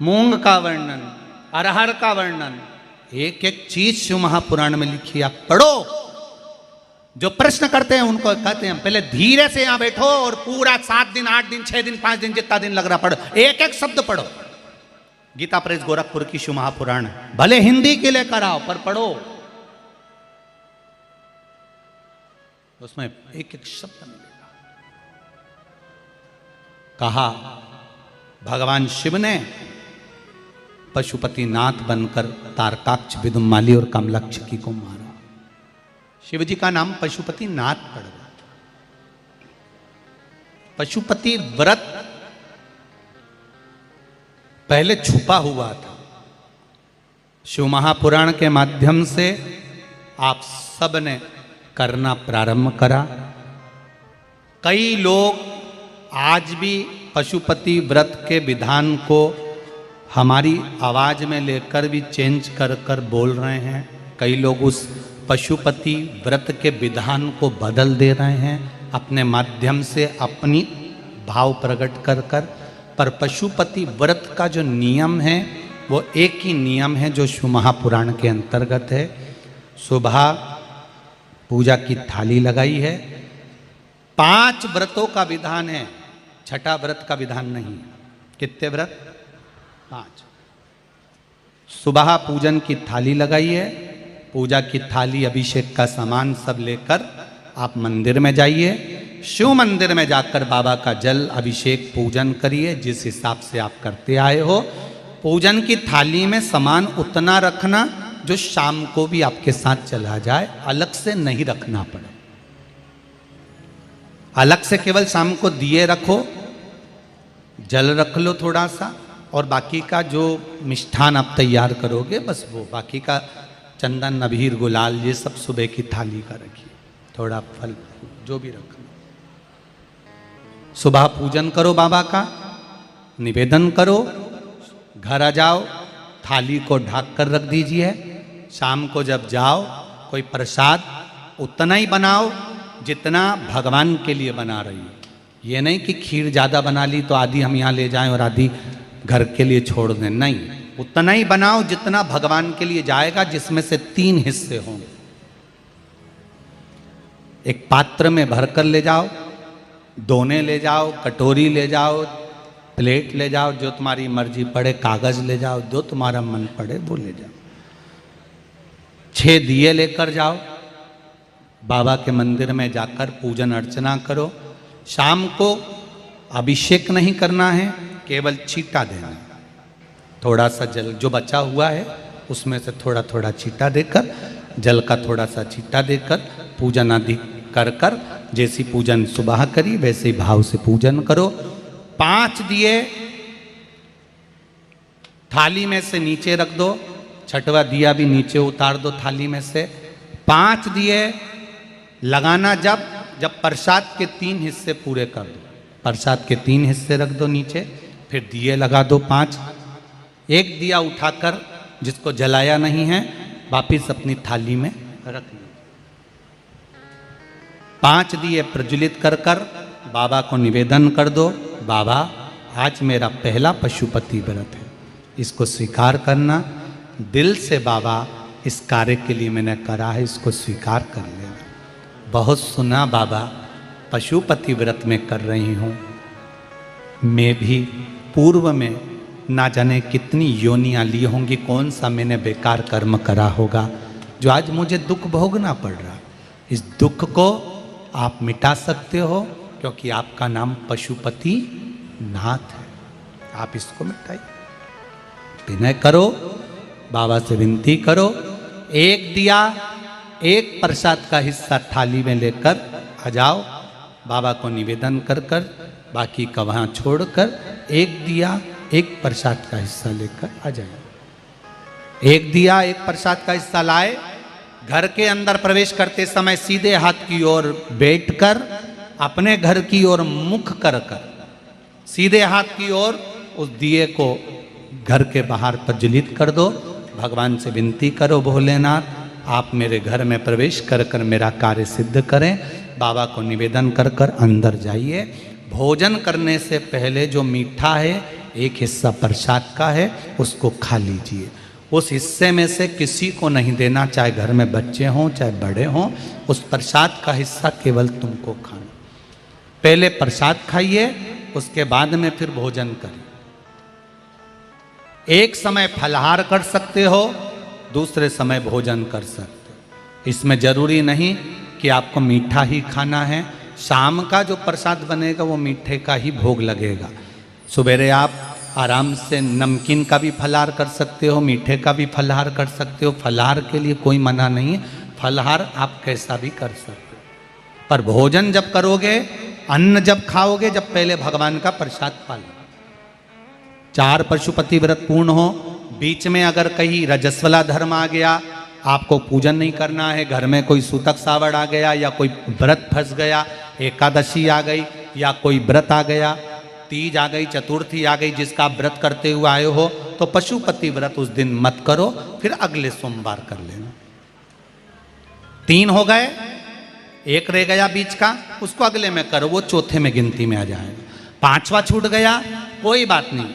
मूंग का वर्णन, अरहर का वर्णन, एक एक चीज शिव महापुराण में लिखी, आप पढ़ो। जो प्रश्न करते हैं उनको कहते हैं पहले धीरे से यहां बैठो और पूरा 7 दिन 8 दिन 6 दिन 5 दिन जितना दिन लग रहा पढ़ो, एक एक शब्द पढ़ो। गीता प्रेस गोरखपुर की शिव महापुराण भले हिंदी के लिए कराओ पर पढ़ो, उसमें एक एक शब्द मिलेगा। कहा भगवान शिव ने पशुपति नाथ बनकर तारकाक्ष, विदुम्माली और कमलाक्षकी को मारा। शिव जी का नाम पशुपति नाथ पड़ गया। पशुपति व्रत पहले छुपा हुआ था, शिव महापुराण के माध्यम से आप सब ने करना प्रारंभ करा। कई लोग आज भी पशुपति व्रत के विधान को हमारी आवाज में लेकर भी चेंज कर कर बोल रहे हैं। कई लोग उस पशुपति व्रत के विधान को बदल दे रहे हैं अपने माध्यम से, अपनी भाव प्रकट कर कर। पर पशुपति व्रत का जो नियम है वो एक ही नियम है जो शिव महापुराण के अंतर्गत है। सुबह पूजा की थाली लगाई है, 5 व्रतों का विधान है, छठा व्रत का विधान नहीं। कितने व्रत? 5। सुबह पूजन की थाली लगाई है, पूजा की थाली अभिषेक का सामान सब लेकर आप मंदिर में जाइए, शिव मंदिर में जाकर बाबा का जल अभिषेक पूजन करिए जिस हिसाब से आप करते आए हो। पूजन की थाली में सामान उतना रखना जो शाम को भी आपके साथ चला जाए, अलग से नहीं रखना पड़े। अलग से केवल शाम को दिए रखो, जल रख लो थोड़ा सा, और बाकी का जो मिष्ठान आप तैयार करोगे बस वो, बाकी का चंदन अबीर गुलाल ये सब सुबह की थाली का रखिए, थोड़ा फल जो भी रखना। सुबह पूजन करो बाबा का, निवेदन करो, घर आ जाओ, थाली को ढक कर रख दीजिए। शाम को जब जाओ कोई प्रसाद उतना ही बनाओ जितना भगवान के लिए बना रही हो। ये नहीं कि खीर ज़्यादा बना ली तो आधी हम यहाँ ले जाएं और आधी घर के लिए छोड़ दें, नहीं, उतना ही बनाओ जितना भगवान के लिए जाएगा, जिसमें से 3 हिस्से होंगे। एक पात्र में भरकर ले जाओ, दोने ले जाओ, कटोरी ले जाओ, प्लेट ले जाओ, जो तुम्हारी मर्जी पड़े, कागज ले जाओ, जो तुम्हारा मन पड़े वो ले जाओ। 6 दिए लेकर जाओ, बाबा के मंदिर में जाकर पूजन अर्चना करो। शाम को अभिषेक नहीं करना है, केवल छींटा देना है। थोड़ा सा जल जो बचा हुआ है उसमें से थोड़ा थोड़ा छींटा देकर, जल का थोड़ा सा छींटा देकर पूजन आदि कर कर, जैसी पूजन सुबह करी वैसे ही भाव से पूजन करो। 5 दिए थाली में से नीचे रख दो, 6वां दिया भी नीचे उतार दो थाली में से। 5 दिए लगाना जब प्रसाद के 3 हिस्से पूरे कर दो, प्रसाद के 3 हिस्से रख दो नीचे, फिर दिए लगा दो 5। एक दिया उठाकर जिसको जलाया नहीं है वापिस अपनी थाली में रख लो। 5 दिए प्रज्वलित कर कर बाबा को निवेदन कर दो, बाबा आज मेरा पहला पशुपति व्रत है, इसको स्वीकार करना। दिल से बाबा इस कार्य के लिए मैंने करा है, इसको स्वीकार कर लेना। बहुत सुना बाबा पशुपति व्रत में कर रही हूँ, मैं भी पूर्व में ना जाने कितनी योनियाँ ली होंगी, कौन सा मैंने बेकार कर्म करा होगा जो आज मुझे दुख भोगना पड़ रहा। इस दुख को आप मिटा सकते हो क्योंकि आपका नाम पशुपति नाथ है, आप इसको मिटाइए। विनय करो, बाबा से विनती करो। एक दिया, एक प्रसाद का हिस्सा थाली में लेकर आ जाओ, बाबा को निवेदन कर कर, बाकी का वहाँ छोड़कर एक दिया एक प्रसाद का हिस्सा लेकर आ जाए। एक दिया एक प्रसाद का हिस्सा लाए, घर के अंदर प्रवेश करते समय सीधे हाथ की ओर बैठकर अपने घर की ओर मुख कर कर सीधे हाथ की ओर उस दिए को घर के बाहर प्रज्वलित कर दो। भगवान से विनती करो, भोलेनाथ आप मेरे घर में प्रवेश कर कर मेरा कार्य सिद्ध करें। बाबा को निवेदन कर कर अंदर जाइए। भोजन करने से पहले जो मीठा है एक हिस्सा प्रसाद का है, उसको खा लीजिए। उस हिस्से में से किसी को नहीं देना, चाहे घर में बच्चे हों चाहे बड़े हों, उस प्रसाद का हिस्सा केवल तुमको खाना। पहले प्रसाद खाइए, उसके बाद में फिर भोजन करिए। एक समय फलाहार कर सकते हो, दूसरे समय भोजन कर सकते हो। इसमें जरूरी नहीं कि आपको मीठा ही खाना है। शाम का जो प्रसाद बनेगा वो मीठे का ही भोग लगेगा। सुबेरे आप आराम से नमकीन का भी फलाहार कर सकते हो, मीठे का भी फलाहार कर सकते हो। फलाहार के लिए कोई मना नहीं है, फलाहार आप कैसा भी कर सकते हो। पर भोजन जब करोगे, अन्न जब खाओगे, जब पहले भगवान का प्रसाद पा लो। 4 पशुपति व्रत पूर्ण हो, बीच में अगर कहीं रजस्वला धर्म आ गया, आपको पूजन नहीं करना है, घर में कोई सूतक सावड़ आ गया या कोई व्रत फंस गया, एकादशी आ गई या कोई व्रत आ गया, तीज आ गई, चतुर्थी आ गई, जिसका आप व्रत करते हुए आए हो, तो पशुपति व्रत उस दिन मत करो, फिर अगले सोमवार कर लेना। 3 हो गए, एक रह गया बीच का, उसको अगले में करो, वो चौथे में गिनती में आ जाएगा। 5वां छूट गया, कोई बात नहीं,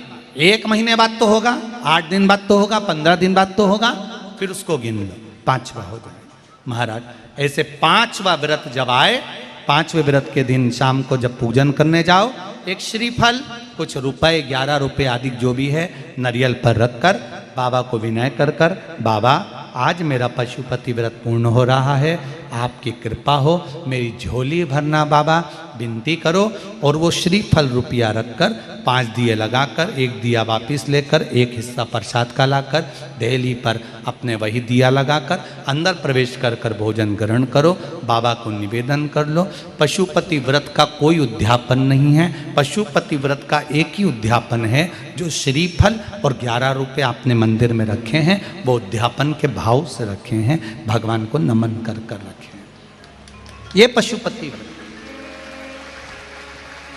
1 महीने बाद तो होगा, 8 दिन बाद तो होगा, 15 दिन बाद तो होगा, फिर उसको गिन लो, 5वां हो जाएगा। महाराज ऐसे 5वां व्रत जब आए, 5वें व्रत के दिन शाम को जब पूजन करने जाओ, एक श्रीफल, कुछ रुपए, 11 रुपए आदि जो भी है, नारियल पर रखकर बाबा को विनय कर कर, बाबा आज मेरा पशुपति व्रत पूर्ण हो रहा है, आपकी कृपा हो, मेरी झोली भरना बाबा, विनती करो। और वो श्रीफल रुपया रखकर 5 दिए लगाकर, 1 दिया वापिस लेकर, 1 हिस्सा प्रसाद का लाकर देहली पर अपने वही दिया लगाकर अंदर प्रवेश कर कर भोजन ग्रहण करो। बाबा को निवेदन कर लो। पशुपति व्रत का कोई उद्यापन नहीं है, पशुपति व्रत का एक ही उद्यापन है, जो श्रीफल और 11 रुपये आपने मंदिर में रखे हैं, वो उद्यापन के भाव से रखे हैं, भगवान को नमन कर कर रखे हैं। ये पशुपति व्रत।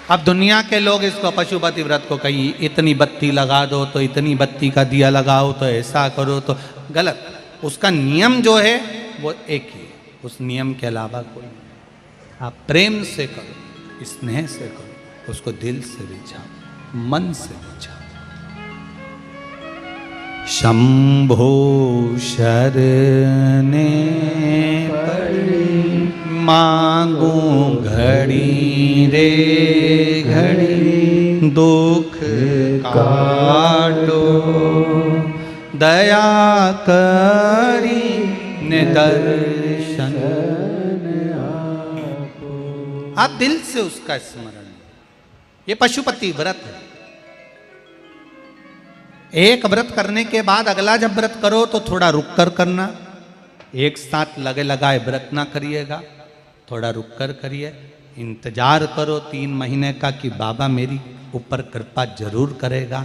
अब दुनिया के लोग इसको पशुपति व्रत को कहीं इतनी बत्ती लगा दो तो इतनी बत्ती का दिया लगाओ तो ऐसा करो तो गलत। उसका नियम जो है वो एक ही है, उस नियम के अलावा कोई नहीं। आप प्रेम से करो, स्नेह से करो, उसको दिल से रिझाओ, मन से रिझाओ। शंभो शरणे पड़ी मांगू घड़ी रे घड़ी, दुख काटो दया करी निदर्शन। आप दिल से उसका स्मरण, ये पशुपति व्रत है। एक व्रत करने के बाद अगला जब व्रत करो तो थोड़ा रुक कर करना, एक साथ लगे लगाए व्रत ना करिएगा, थोड़ा रुक कर करिए, इंतजार करो 3 महीने का कि बाबा मेरी ऊपर कृपा जरूर करेगा।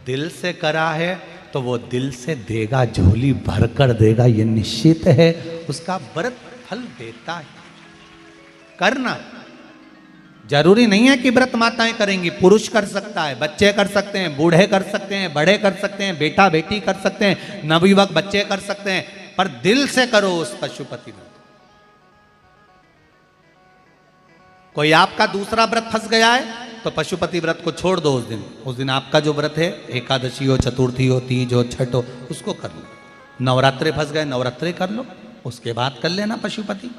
दिल से करा है तो वो दिल से देगा, झोली भर कर देगा, ये निश्चित है। उसका व्रत फल देता है। करना जरूरी नहीं है कि व्रत माताएं करेंगी, पुरुष कर सकता है, बच्चे कर सकते हैं, बूढ़े कर सकते हैं, बड़े कर सकते हैं, बेटा बेटी कर सकते हैं, नवयुवक बच्चे कर सकते हैं, पर दिल से करो उस पशुपति व्रत। कोई आपका दूसरा व्रत फंस गया है तो पशुपति व्रत को छोड़ दो। उस दिन आपका जो व्रत है, एकादशी हो, चतुर्थी हो, तीज हो, छठ हो, उसको कर लो। नवरात्रे फंस गए, नवरात्रे कर लो, उसके बाद कर लेना पशुपति।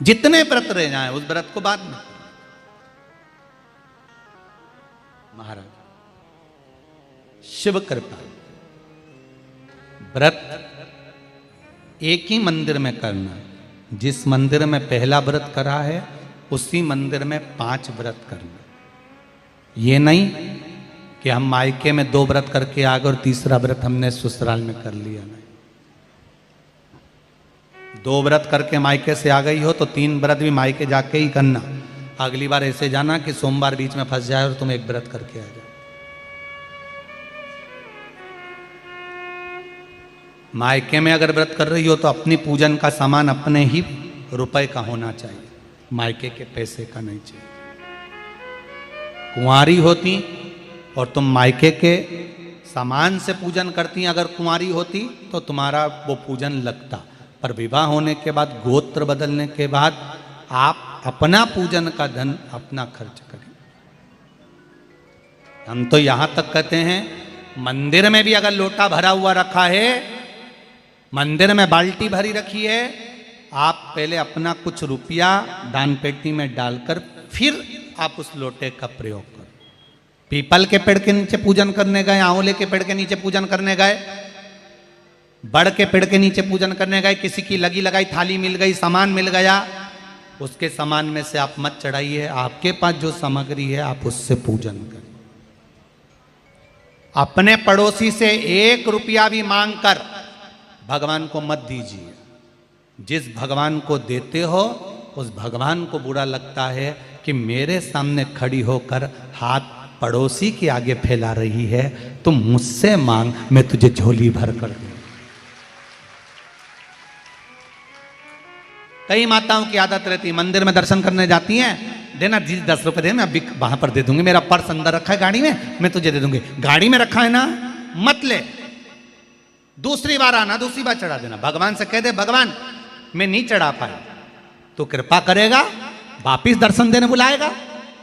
जितने व्रत रह जाए उस व्रत को बाद में। महाराज शिव कृपा, व्रत एक ही मंदिर में करना। जिस मंदिर में पहला व्रत करा है उसी मंदिर में 5 व्रत करना। ये नहीं कि हम मायके में 2 व्रत करके आ गए और तीसरा व्रत हमने ससुराल में कर लिया। नहीं, 2 व्रत करके मायके से आ गई हो तो 3 व्रत भी मायके जाके ही करना। अगली बार ऐसे जाना कि सोमवार बीच में फंस जाए और तुम 1 व्रत करके आ जाओ। मायके में अगर व्रत कर रही हो तो अपनी पूजन का सामान अपने ही रुपए का होना चाहिए, मायके के पैसे का नहीं चाहिए। कुंवारी होती और तुम मायके के सामान से पूजन करती, अगर कुंवारी होती तो तुम्हारा वो पूजन लगता। पर विवाह होने के बाद, गोत्र बदलने के बाद आप अपना पूजन का धन अपना खर्च करें। हम तो यहां तक कहते हैं, मंदिर में भी अगर लोटा भरा हुआ रखा है, मंदिर में बाल्टी भरी रखी है, आप पहले अपना कुछ रुपया दान पेटी में डालकर फिर आप उस लोटे का प्रयोग करो। पीपल के पेड़ के नीचे पूजन करने गए, आंवले के पेड़ के नीचे पूजन करने गए, बड़ के पेड़ के नीचे पूजन करने गए, किसी की लगी लगाई थाली मिल गई, सामान मिल गया, उसके सामान में से आप मत चढ़ाइए। आपके पास जो सामग्री है आप उससे पूजन करें। अपने पड़ोसी से 1 रुपया भी मांग कर भगवान को मत दीजिए। जिस भगवान को देते हो उस भगवान को बुरा लगता है कि मेरे सामने खड़ी होकर हाथ पड़ोसी के आगे फैला रही है, तुम मुझसे मांग, मैं तुझे झोली भर कर दूं। कई माताओं की आदत रहती, मंदिर में दर्शन करने जाती हैं, देना जी 10 रुपए देना, अभी वहां पर दे दूंगी, मेरा पर्स अंदर रखा है गाड़ी में, मैं तुझे दे दूंगी। गाड़ी में रखा है ना, मत ले, दूसरी बार आना, दूसरी बार चढ़ा देना। भगवान से कह दे, भगवान मैं नहीं चढ़ा पाया, तो कृपा करेगा, वापिस दर्शन देने बुलाएगा,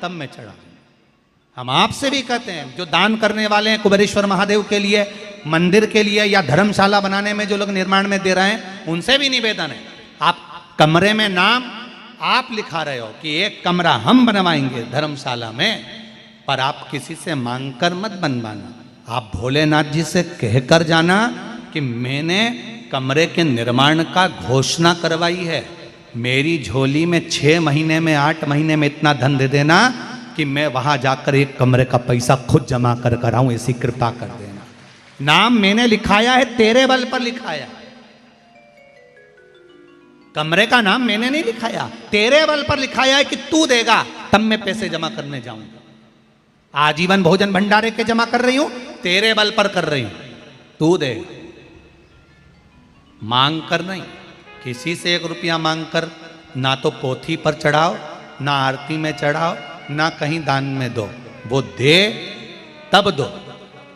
तब मैं चढ़ा दूंगा। हम आपसे भी कहते हैं, जो दान करने वाले हैं कुबेरेश्वर महादेव के लिए, मंदिर के लिए या धर्मशाला बनाने में जो लोग निर्माण में दे रहे हैं, उनसे भी निवेदन है, आप कमरे में नाम आप लिखा रहे हो कि 1 कमरा हम बनवाएंगे धर्मशाला में, पर आप किसी से मांगकर मत बनवाना। आप भोलेनाथ जी से कहकर जाना कि मैंने कमरे के निर्माण का घोषणा करवाई है, मेरी झोली में 6 महीने में 8 महीने में इतना धन दे देना कि मैं वहां जाकर 1 कमरे का पैसा खुद जमा कर आऊं, ऐसी कृपा कर देना। नाम मैंने लिखाया है, तेरे बल पर लिखाया, कमरे का नाम मैंने नहीं लिखाया, तेरे बल पर लिखाया है कि तू देगा तब मैं पैसे जमा करने जाऊंगा। आजीवन भोजन भंडारे के जमा कर रही हूं, तेरे बल पर कर रही हूं, तू दे, मांग कर नहीं। किसी से 1 रुपया मांग कर ना तो पोथी पर चढ़ाओ, ना आरती में चढ़ाओ, ना कहीं दान में दो। वो दे तब दो।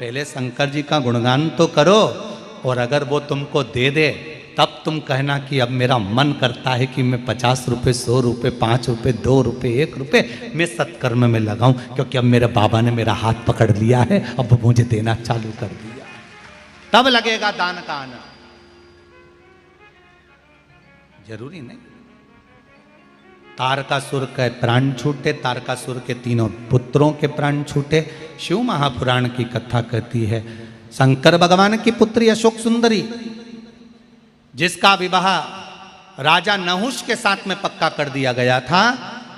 पहले शंकर जी का गुणगान तो करो, और अगर वो तुमको दे दे तब तुम कहना कि अब मेरा मन करता है कि मैं 50 रुपये, 100 रुपये, 5 रुपये, 2 रुपये, 1 रुपये मैं सत्कर्म में लगाऊं, क्योंकि अब मेरे बाबा ने मेरा हाथ पकड़ लिया है, अब मुझे देना चालू कर दिया, तब लगेगा दान का आना। जरूरी नहीं। तारकासुर के प्राण छूटे, तारकासुर के 3 पुत्रों के प्राण छूटे। शिव महापुराण की कथा कहती है, शंकर भगवान की पुत्री अशोक सुंदरी, जिसका विवाह राजा नहुष के साथ में पक्का कर दिया गया था,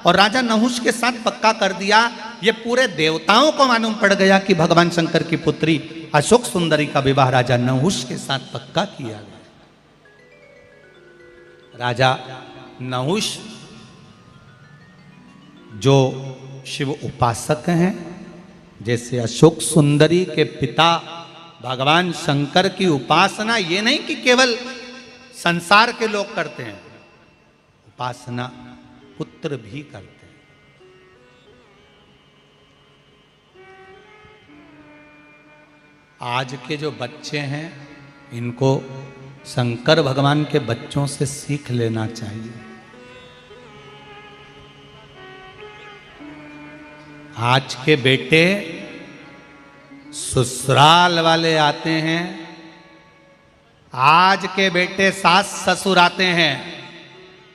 और राजा नहुष के साथ पक्का कर दिया, ये पूरे देवताओं को मालूम पड़ गया कि भगवान शंकर की पुत्री अशोक सुंदरी का विवाह राजा नहुष के साथ पक्का किया गया। राजा नहुष जो शिव उपासक हैं, जैसे अशोक सुंदरी के पिता भगवान शंकर की उपासना ये नहीं कि केवल संसार के लोग करते हैं, उपासना पुत्र भी करते हैं। आज के जो बच्चे हैं, इनको शंकर भगवान के बच्चों से सीख लेना चाहिए। आज के बेटे ससुराल वाले आते हैं, आज के बेटे सास ससुर आते हैं,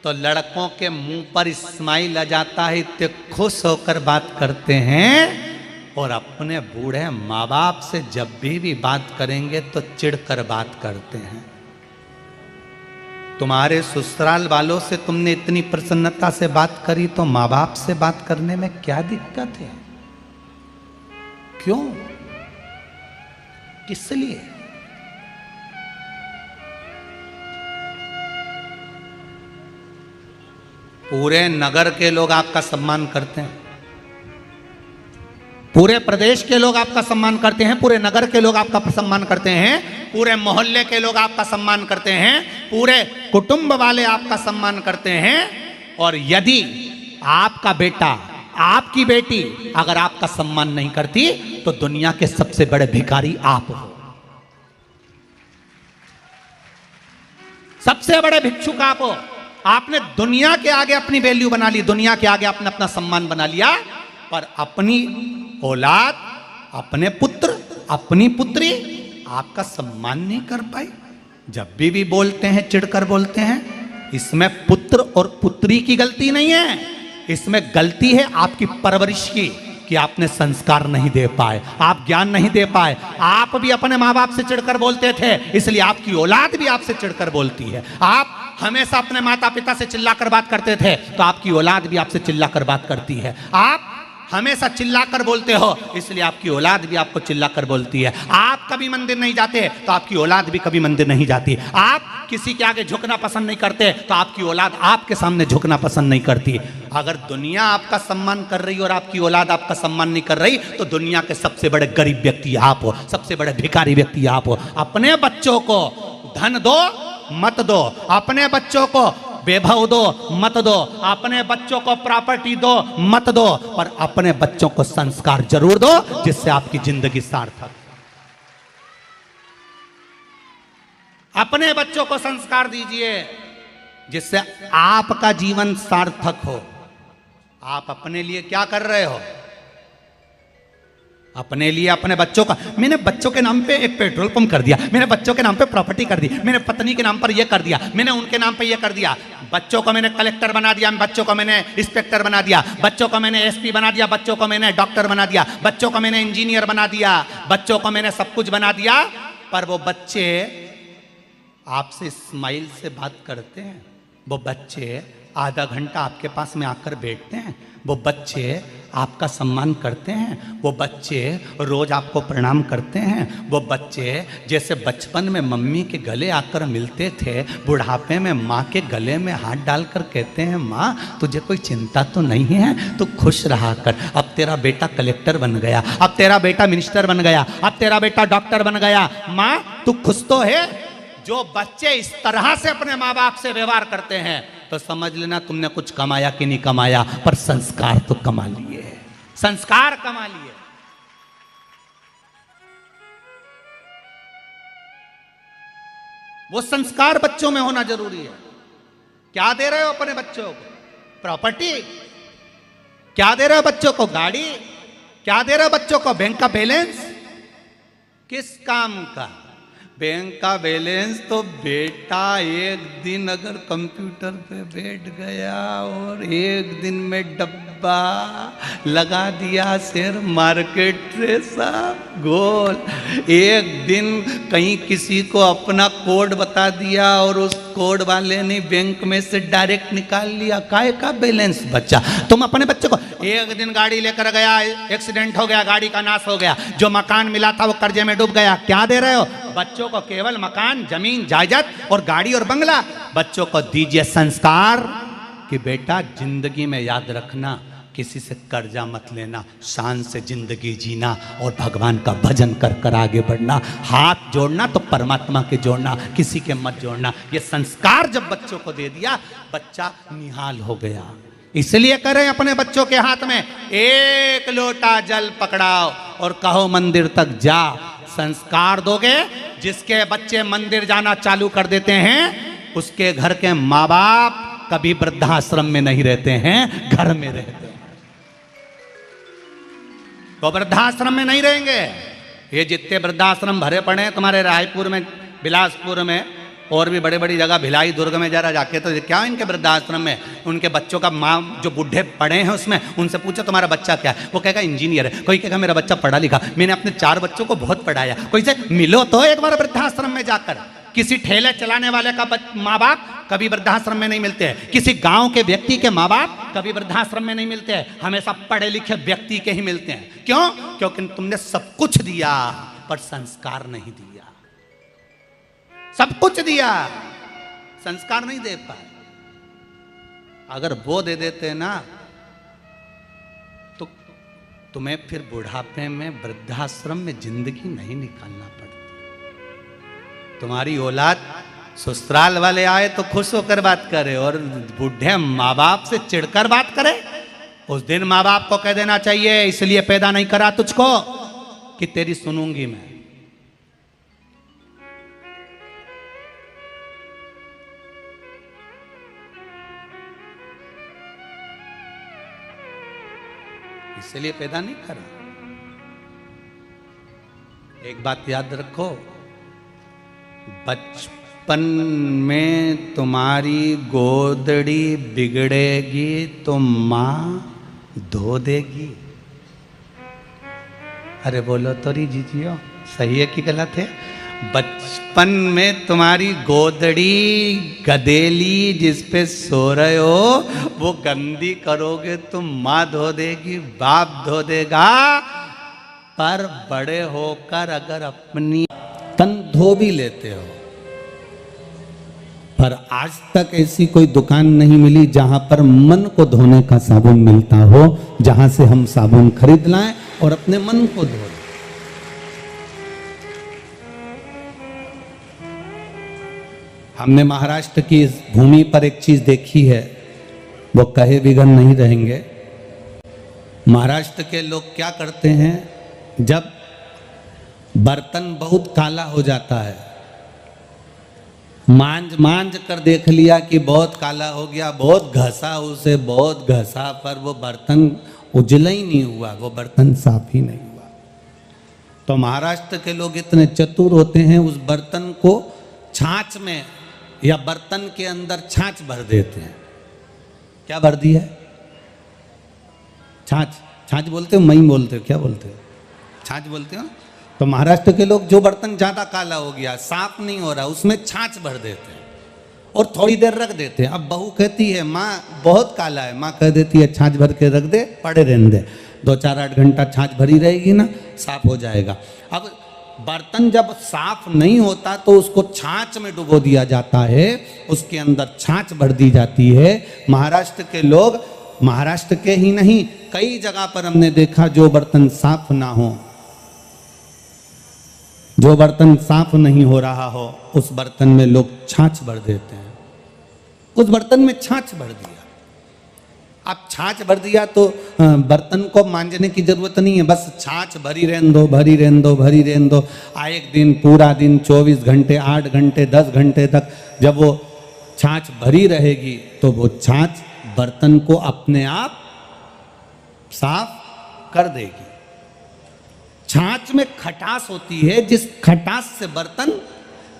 तो लड़कों के मुंह पर स्माइल आ जाता है, इतने खुश होकर बात करते हैं, और अपने बूढ़े माँ बाप से जब भी बात करेंगे तो चिढ़कर बात करते हैं। तुम्हारे ससुराल वालों से तुमने इतनी प्रसन्नता से बात करी, तो माँ बाप से बात करने में क्या दिक्कत है? क्यों? किस लिए? पूरे नगर के लोग आपका सम्मान करते हैं, पूरे प्रदेश के लोग आपका सम्मान करते हैं, पूरे नगर के लोग आपका सम्मान करते हैं, पूरे मोहल्ले के लोग आपका सम्मान करते हैं, पूरे कुटुंब वाले आपका सम्मान करते हैं। और यदि आपका बेटा, आपकी बेटी अगर आपका सम्मान नहीं करती, तो दुनिया के सबसे बड़े भिखारी आप हो, सबसे बड़े भिक्षुक आप हो। आपने दुनिया के आगे अपनी वैल्यू बना ली, दुनिया के आगे आपने अपना सम्मान बना लिया, पर अपनी औलाद, अपने पुत्र, अपनी पुत्री आपका सम्मान नहीं कर पाई। जब भी बोलते हैं चिढ़कर बोलते हैं, इसमें पुत्र और पुत्री की गलती नहीं है, इसमें गलती है आपकी परवरिश की, कि आपने संस्कार नहीं दे पाए, आप ज्ञान नहीं दे पाए। आप भी अपने माँ बाप से चिढ़कर बोलते थे, इसलिए आपकी औलाद भी आपसे चिढ़कर बोलती है। आप हमेशा अपने माता पिता से चिल्लाकर बात करते थे, तो आपकी औलाद भी आपसे चिल्लाकर बात करती है। आप हमेशा चिल्लाकर बोलते हो, इसलिए आपकी औलाद भी आपको चिल्लाकर बोलती है। आप कभी मंदिर नहीं जाते, तो आपकी औलाद भी कभी मंदिर नहीं जाती। आप किसी के आगे झुकना पसंद नहीं करते, तो आपकी औलाद आपके सामने झुकना पसंद नहीं करती। अगर दुनिया आपका सम्मान कर रही और आपकी औलाद आपका सम्मान नहीं कर रही, तो दुनिया के सबसे बड़े गरीब व्यक्ति आप हो, सबसे बड़े भिखारी व्यक्ति आप हो। अपने बच्चों को धन दो मत दो, अपने बच्चों को वैभव दो मत दो, अपने बच्चों को प्रॉपर्टी दो मत दो, पर अपने बच्चों को संस्कार जरूर दो, जिससे आपकी जिंदगी सार्थक। अपने बच्चों को संस्कार दीजिए, जिससे आपका जीवन सार्थक हो। आप अपने लिए क्या कर रहे हो? अपने लिए, अपने बच्चों का। मैंने बच्चों के नाम पे एक पेट्रोल पंप कर दिया, मैंने बच्चों के नाम पे प्रॉपर्टी कर दी, मैंने पत्नी के नाम पर यह कर दिया, मैंने उनके नाम पे यह कर दिया। बच्चों को मैंने कलेक्टर बना दिया, बच्चों को मैंने इंस्पेक्टर बना दिया, बच्चों को मैंने एसपी बना दिया, बच्चों को मैंने डॉक्टर बना दिया, बच्चों को मैंने इंजीनियर बना दिया, बच्चों को मैंने सब कुछ बना दिया। पर वो बच्चे आपसे स्माइल से बात करते हैं, वो बच्चे आधा घंटा आपके पास में आकर बैठते हैं, वो बच्चे आपका सम्मान करते हैं, वो बच्चे रोज आपको प्रणाम करते हैं, वो बच्चे जैसे बचपन में मम्मी के गले आकर मिलते थे, बुढ़ापे में माँ के गले में हाथ डालकर कहते हैं, माँ तुझे कोई चिंता तो नहीं है, तू खुश रहा कर, अब तेरा बेटा कलेक्टर बन गया, अब तेरा बेटा मिनिस्टर बन गया, अब तेरा बेटा डॉक्टर बन गया, माँ तू खुश तो है। जो बच्चे इस तरह से अपने माँ बाप से व्यवहार करते हैं, तो समझ लेना तुमने कुछ कमाया कि नहीं कमाया, पर संस्कार तो कमा लिए, संस्कार कमा लिए। वो संस्कार बच्चों में होना जरूरी है। क्या दे रहे हो अपने बच्चों को? प्रॉपर्टी? क्या दे रहे हो बच्चों को? गाड़ी? क्या दे रहे हो बच्चों को? बैंक का बैलेंस? किस काम का? बैंक का बैलेंस तो बेटा एक दिन अगर कंप्यूटर पे बैठ गया और एक दिन में डब्बा लगा दिया शेयर मार्केट से सब गोल, एक दिन कहीं किसी को अपना कोड बता दिया और उस कोड वाले ने बैंक में से डायरेक्ट निकाल लिया, काय का बैलेंस बचा? तुम अपने बच्चे को एक दिन गाड़ी लेकर गया, एक्सीडेंट हो गया, गाड़ी का नाश हो गया, जो मकान मिला था वो कर्जे में डूब गया, क्या दे रहे हो बच्चों को? केवल मकान, जमीन, जायदाद और गाड़ी और बंगला। बच्चों को दीजिए संस्कार कि बेटा जिंदगी में याद रखना, किसी से कर्जा मत लेना, शान से जिंदगी जीना और भगवान का भजन कर कर आगे बढ़ना। हाथ जोड़ना तो परमात्मा के जोड़ना, किसी के मत जोड़ना। ये संस्कार जब बच्चों को दे दिया, बच्चा निहाल हो गया। इसलिए करें अपने बच्चों के हाथ में एक लोटा जल पकड़ाओ और कहो मंदिर तक जा। संस्कार दोगे, जिसके बच्चे मंदिर जाना चालू कर देते हैं, उसके घर के माँ बाप कभी वृद्धाश्रम में नहीं रहते हैं, घर में रहते हैं। तो वृद्धाश्रम में नहीं रहेंगे। ये जितने वृद्धाश्रम भरे पड़े हैं तुम्हारे रायपुर में, बिलासपुर में और भी बड़ी बड़ी जगह, भिलाई, दुर्ग में जरा जाके तो क्या इनके वृद्धाश्रम में उनके बच्चों का माँ जो बूढ़े पड़े हैं उसमें, उनसे पूछो तुम्हारा बच्चा क्या है, वो कहेगा इंजीनियर है, कोई कहेगा मेरा बच्चा पढ़ा लिखा, मैंने अपने 4 बच्चों को बहुत पढ़ाया। कोई से मिलो तो एक बार वृद्धाश्रम में जाकर। किसी ठेले चलाने वाले का माँ बाप कभी वृद्धाश्रम में नहीं मिलते हैं, किसी गांव के व्यक्ति के माँ बाप कभी वृद्धाश्रम में नहीं मिलते हैं, हमेशा पढ़े लिखे व्यक्ति के ही मिलते हैं। क्यों? क्योंकि तुमने सब कुछ दिया पर संस्कार नहीं दिया। सब कुछ दिया, संस्कार नहीं दे पाए। अगर वो दे देते ना तो तुम्हें फिर बुढ़ापे में वृद्धाश्रम में जिंदगी नहीं निकालना पड़ती। तुम्हारी औलाद ससुराल वाले आए तो खुश होकर बात करे और बूढ़े माँ बाप से चिढ़कर बात करे, उस दिन माँ बाप को कह देना चाहिए इसलिए पैदा नहीं करा तुझको कि तेरी सुनूंगी मैं। इसलिए पैदा नहीं करा। एक बात याद रखो, बचपन में तुम्हारी गोदड़ी बिगड़ेगी तो मां धो देगी। अरे बोलो तो री जीजियो, सही है कि गलत है? बचपन में तुम्हारी गोदड़ी गदेली जिस पे सो रहे हो वो गंदी करोगे तो माँ धो देगी, बाप धो देगा। पर बड़े होकर अगर अपनी तन धो भी लेते हो, पर आज तक ऐसी कोई दुकान नहीं मिली जहां पर मन को धोने का साबुन मिलता हो, जहां से हम साबुन खरीद लाएं और अपने मन को धो। हमने महाराष्ट्र की इस भूमि पर एक चीज देखी है, वो कहे बिगड़ नहीं रहेंगे। महाराष्ट्र के लोग क्या करते हैं, जब बर्तन बहुत काला हो जाता है, मांझ कर देख लिया कि बहुत काला हो गया, बहुत घसा उसे, बहुत घसा, पर वो बर्तन उजला ही नहीं हुआ, वो बर्तन साफ ही नहीं हुआ। तो महाराष्ट्र के लोग इतने चतुर होते हैं, उस बर्तन को छाछ में या बर्तन के अंदर छाछ भर देते हैं। क्या भर दिया है? छाछ। छाछ बोलते हो, मई बोलते हो, क्या बोलते हो? छाछ बोलते हो। तो महाराष्ट्र के लोग जो बर्तन ज्यादा काला हो गया, साफ नहीं हो रहा, उसमें छाछ भर देते हैं और थोड़ी देर रख देते हैं। अब बहू कहती है माँ बहुत काला है, माँ कह देती है छाछ भर के रख दे, पड़े रहने दे, 2-4-8 घंटा छाछ भरी रहेगी ना, साफ हो जाएगा। अब बर्तन जब साफ नहीं होता तो उसको छाछ में डुबो दिया जाता है, उसके अंदर छाछ भर दी जाती है। महाराष्ट्र के लोग, महाराष्ट्र के ही नहीं कई जगह पर हमने देखा, जो बर्तन साफ ना हो, जो बर्तन साफ नहीं हो रहा हो, उस बर्तन में लोग छाछ भर देते हैं, उस बर्तन में छाछ भर दिया। अब छाछ भर दिया तो बर्तन को मांजने की जरूरत नहीं है, बस छाछ भरी रहने दो, भरी रहने दो, भरी रहने दो। एक दिन, पूरा दिन, 24 घंटे, 8 घंटे, 10 घंटे तक जब वो छाछ भरी रहेगी तो वो छाछ बर्तन को अपने आप साफ कर देगी। छाछ में खटास होती है, जिस खटास से बर्तन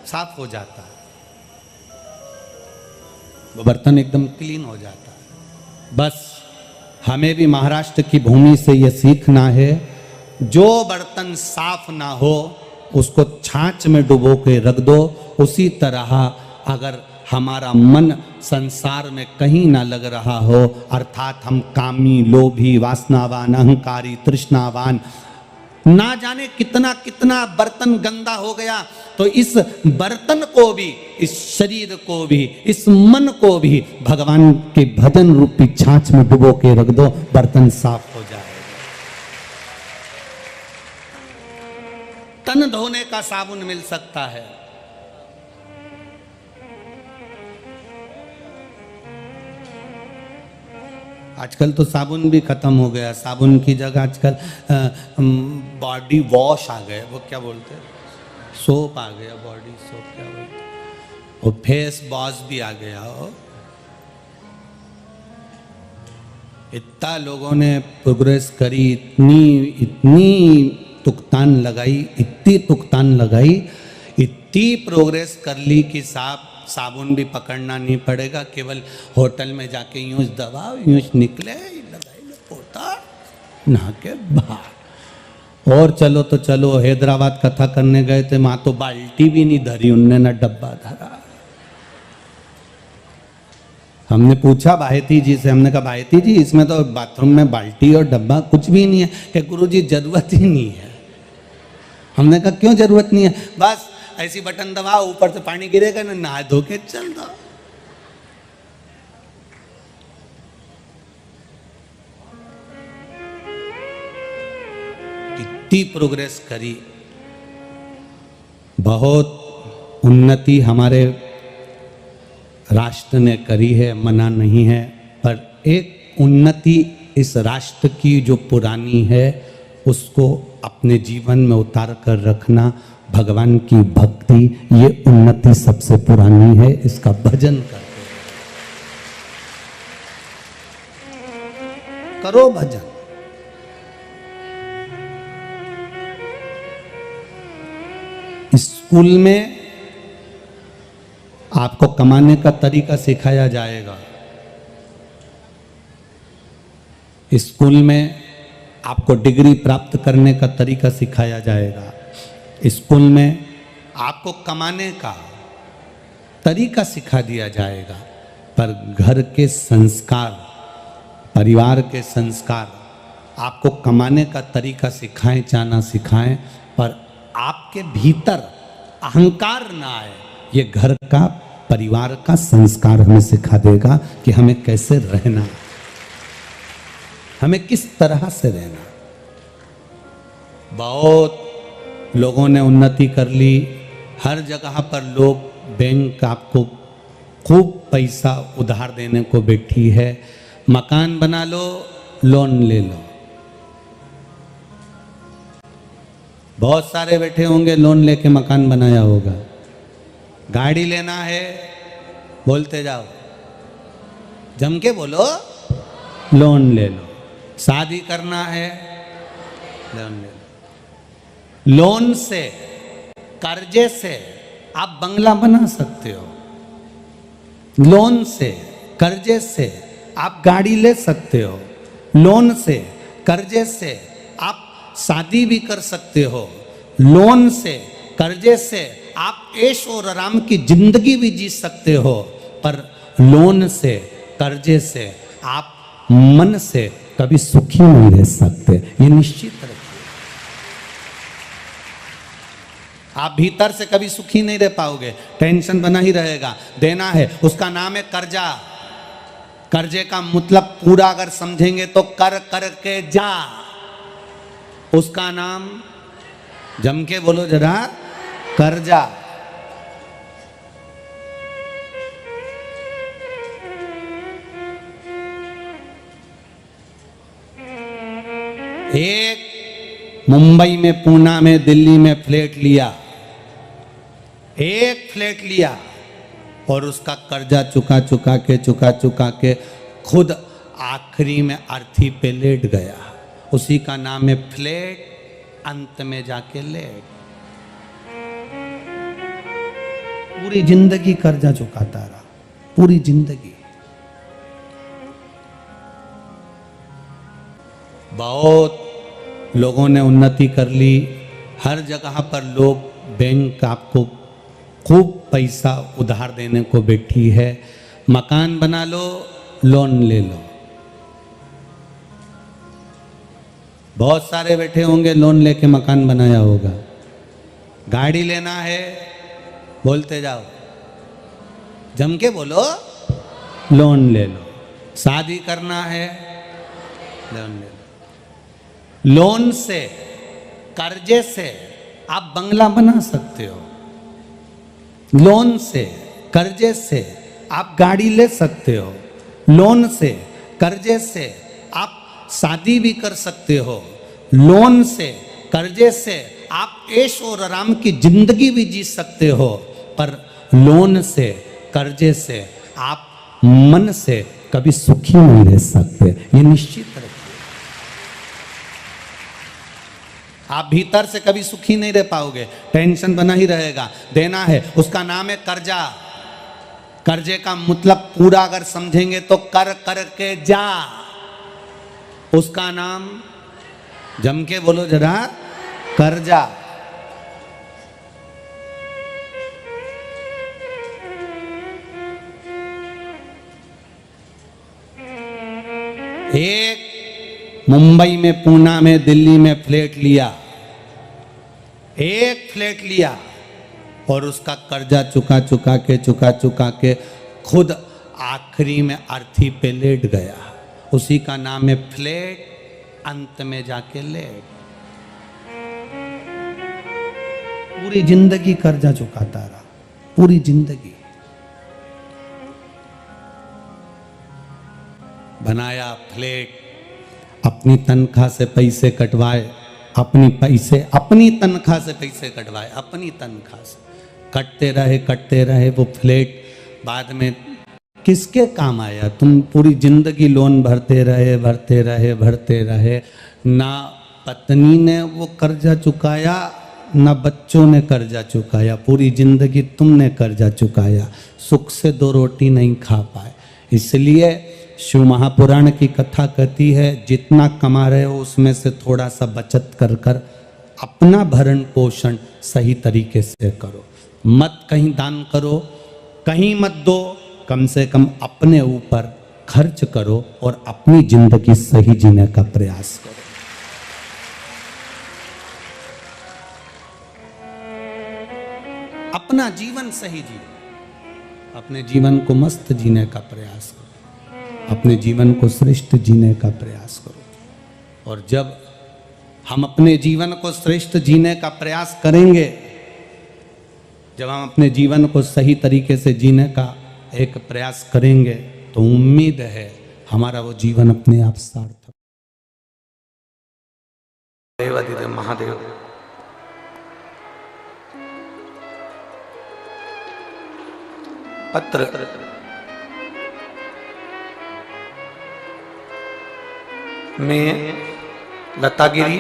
साफ हो जाता है, वो बर्तन एकदम क्लीन हो जाता है। बस हमें भी महाराष्ट्र की भूमि से यह सीखना है, जो बर्तन साफ ना हो उसको छाछ में डुबो के रख दो। उसी तरह अगर हमारा मन संसार में कहीं ना लग रहा हो, अर्थात हम कामी, लोभी, वासनावान, अहंकारी, तृष्णावान, ना जाने कितना कितना बर्तन गंदा हो गया, तो इस बर्तन को भी, इस शरीर को भी, इस मन को भी भगवान के भजन रूपी छाछ में डुबो के रख दो, बर्तन साफ हो जाएगा। तन धोने का साबुन मिल सकता है, आजकल तो साबुन भी खत्म हो गया। साबुन की जगह आजकल बॉडी वॉश आ गए, वो क्या बोलते हैं, सोप आ गया, बॉडी सोप क्या बोलते हैं, वो फेस वॉश भी आ गया हो। इतना लोगों ने प्रोग्रेस करी, इतनी तुकतान लगाई, इतनी तुकतान लगाई, इतनी प्रोग्रेस कर ली कि साबुन भी पकड़ना नहीं पड़ेगा, केवल होटल में जाके यूं दबाओ, यूं निकले, लगाई पोता, नहा के बाहर। और चलो तो चलो, हैदराबाद कथा करने गए थे, वहां तो बाल्टी भी नहीं धरी उनने, ना डब्बा धरा। हमने पूछा भाईती जी से, हमने कहा भाईती जी इसमें तो बाथरूम में बाल्टी और डब्बा कुछ भी नहीं है। कि गुरुजी जरूरत ही नहीं है। हमने कहा क्यों जरूरत नहीं है? बस ऐसी बटन दबाओ, ऊपर से पानी गिरेगा ना, नहा धो के चल दो। इतनी प्रोग्रेस करी, बहुत उन्नति हमारे राष्ट्र ने करी है, मना नहीं है, पर एक उन्नति इस राष्ट्र की जो पुरानी है उसको अपने जीवन में उतार कर रखना, भगवान की भक्ति, ये उन्नति सबसे पुरानी है। इसका भजन करते करो भजन। स्कूल में आपको कमाने का तरीका सिखाया जाएगा। स्कूल में आपको डिग्री प्राप्त करने का तरीका सिखाया जाएगा। स्कूल में आपको कमाने का तरीका सिखा दिया जाएगा, पर घर के संस्कार, परिवार के संस्कार आपको कमाने का तरीका सिखाएं चाहे ना सिखाएं, पर आपके भीतर अहंकार ना आए, ये घर का, परिवार का संस्कार हमें सिखा देगा कि हमें कैसे रहना, हमें किस तरह से रहना। बहुत लोगों ने उन्नति कर ली, हर जगह पर लोग, बैंक आपको खूब पैसा उधार देने को बैठी है। मकान बना लो, लोन ले लो। बहुत सारे बैठे होंगे, लोन लेके मकान बनाया होगा। गाड़ी लेना है, बोलते जाओ, जम के बोलो, लोन ले लो। शादी करना है, लोन ले लो। लोन से, कर्जे से आप बंगला बना सकते हो। लोन से, कर्जे से आप गाड़ी ले सकते हो। लोन से, कर्जे से आप शादी भी कर सकते हो। लोन से, कर्जे से आप ऐश और आराम की जिंदगी भी जी सकते हो। पर लोन से, कर्जे से आप मन से कभी सुखी नहीं रह सकते, ये निश्चित रखिए। आप भीतर से कभी सुखी नहीं रह पाओगे, टेंशन बना ही रहेगा। देना है, उसका नाम है कर्जा। कर्जे का मतलब पूरा अगर समझेंगे तो कर कर के जा, उसका नाम, जम के बोलो जरा, कर्जा। एक मुंबई में, पूना में, दिल्ली में फ्लैट लिया, एक फ्लैट लिया और उसका कर्जा चुका चुका के खुद आखिरी में अर्थी पे लेट गया। उसी का नाम है फ्लैट, अंत में जाके लेट। पूरी जिंदगी कर्जा चुकाता रहा, पूरी जिंदगी। बहुत लोगों ने उन्नति कर ली, हर जगह पर लोग, बैंक आपको खूब पैसा उधार देने को बैठी है। मकान बना लो, लोन ले लो। बहुत सारे बैठे होंगे लोन लेके मकान बनाया होगा। गाड़ी लेना है, बोलते जाओ, जम के बोलो, लोन ले लो। शादी करना है, लोन ले लो। लोन से, कर्जे से आप बंगला बना सकते हो। लोन से, कर्जे से आप गाड़ी ले सकते हो। लोन से, कर्जे से आप शादी भी कर सकते हो। लोन से, कर्जे से आप ऐश और आराम की जिंदगी भी जी सकते हो। पर लोन से, कर्जे से आप मन से कभी सुखी नहीं रह सकते, ये निश्चित रखिए। आप भीतर से कभी सुखी नहीं रह पाओगे, टेंशन बना ही रहेगा। देना है, उसका नाम है कर्जा। कर्जे का मतलब पूरा अगर समझेंगे तो कर करके जा, उसका नाम, जम के बोलो जरा, कर्जा। एक मुंबई में, पूना में, दिल्ली में फ्लैट लिया, एक फ्लैट लिया और उसका कर्जा चुका चुका के खुद आखिरी में अर्थी पे लेट गया। उसी का नाम है फ्लैट, अंत में जाके लेट। पूरी जिंदगी कर्जा चुकाता रहा, पूरी जिंदगी। बनाया फ्लैट, अपनी तनख्वाह से पैसे कटवाए, अपनी तनख्वाह से पैसे कटवाए, अपनी तनख्वाह से कटते रहे वो फ्लैट। बाद में किसके काम आया? तुम पूरी जिंदगी लोन भरते रहे। ना पत्नी ने वो कर्जा चुकाया, ना बच्चों ने कर्जा चुकाया। पूरी जिंदगी तुमने कर्जा चुकाया, सुख से दो रोटी नहीं खा पाए। इसलिए शिव महापुराण की कथा कहती है, जितना कमा रहे हो उसमें से थोड़ा सा बचत कर अपना भरण पोषण सही तरीके से करो। मत कहीं दान करो, कहीं मत दो, कम से कम अपने ऊपर खर्च करो और अपनी जिंदगी सही जीने का प्रयास करो। अपना जीवन सही जियो, अपने जीवन को मस्त जीने का प्रयास करो, अपने जीवन को श्रेष्ठ जीने का प्रयास करो। और जब हम अपने जीवन को श्रेष्ठ जीने का प्रयास करेंगे, जब हम अपने जीवन को सही तरीके से जीने का एक प्रयास करेंगे, तो उम्मीद है हमारा वो जीवन अपने आप सार्थक। देवादिदेव महादेव, पत्र में लतागिरी,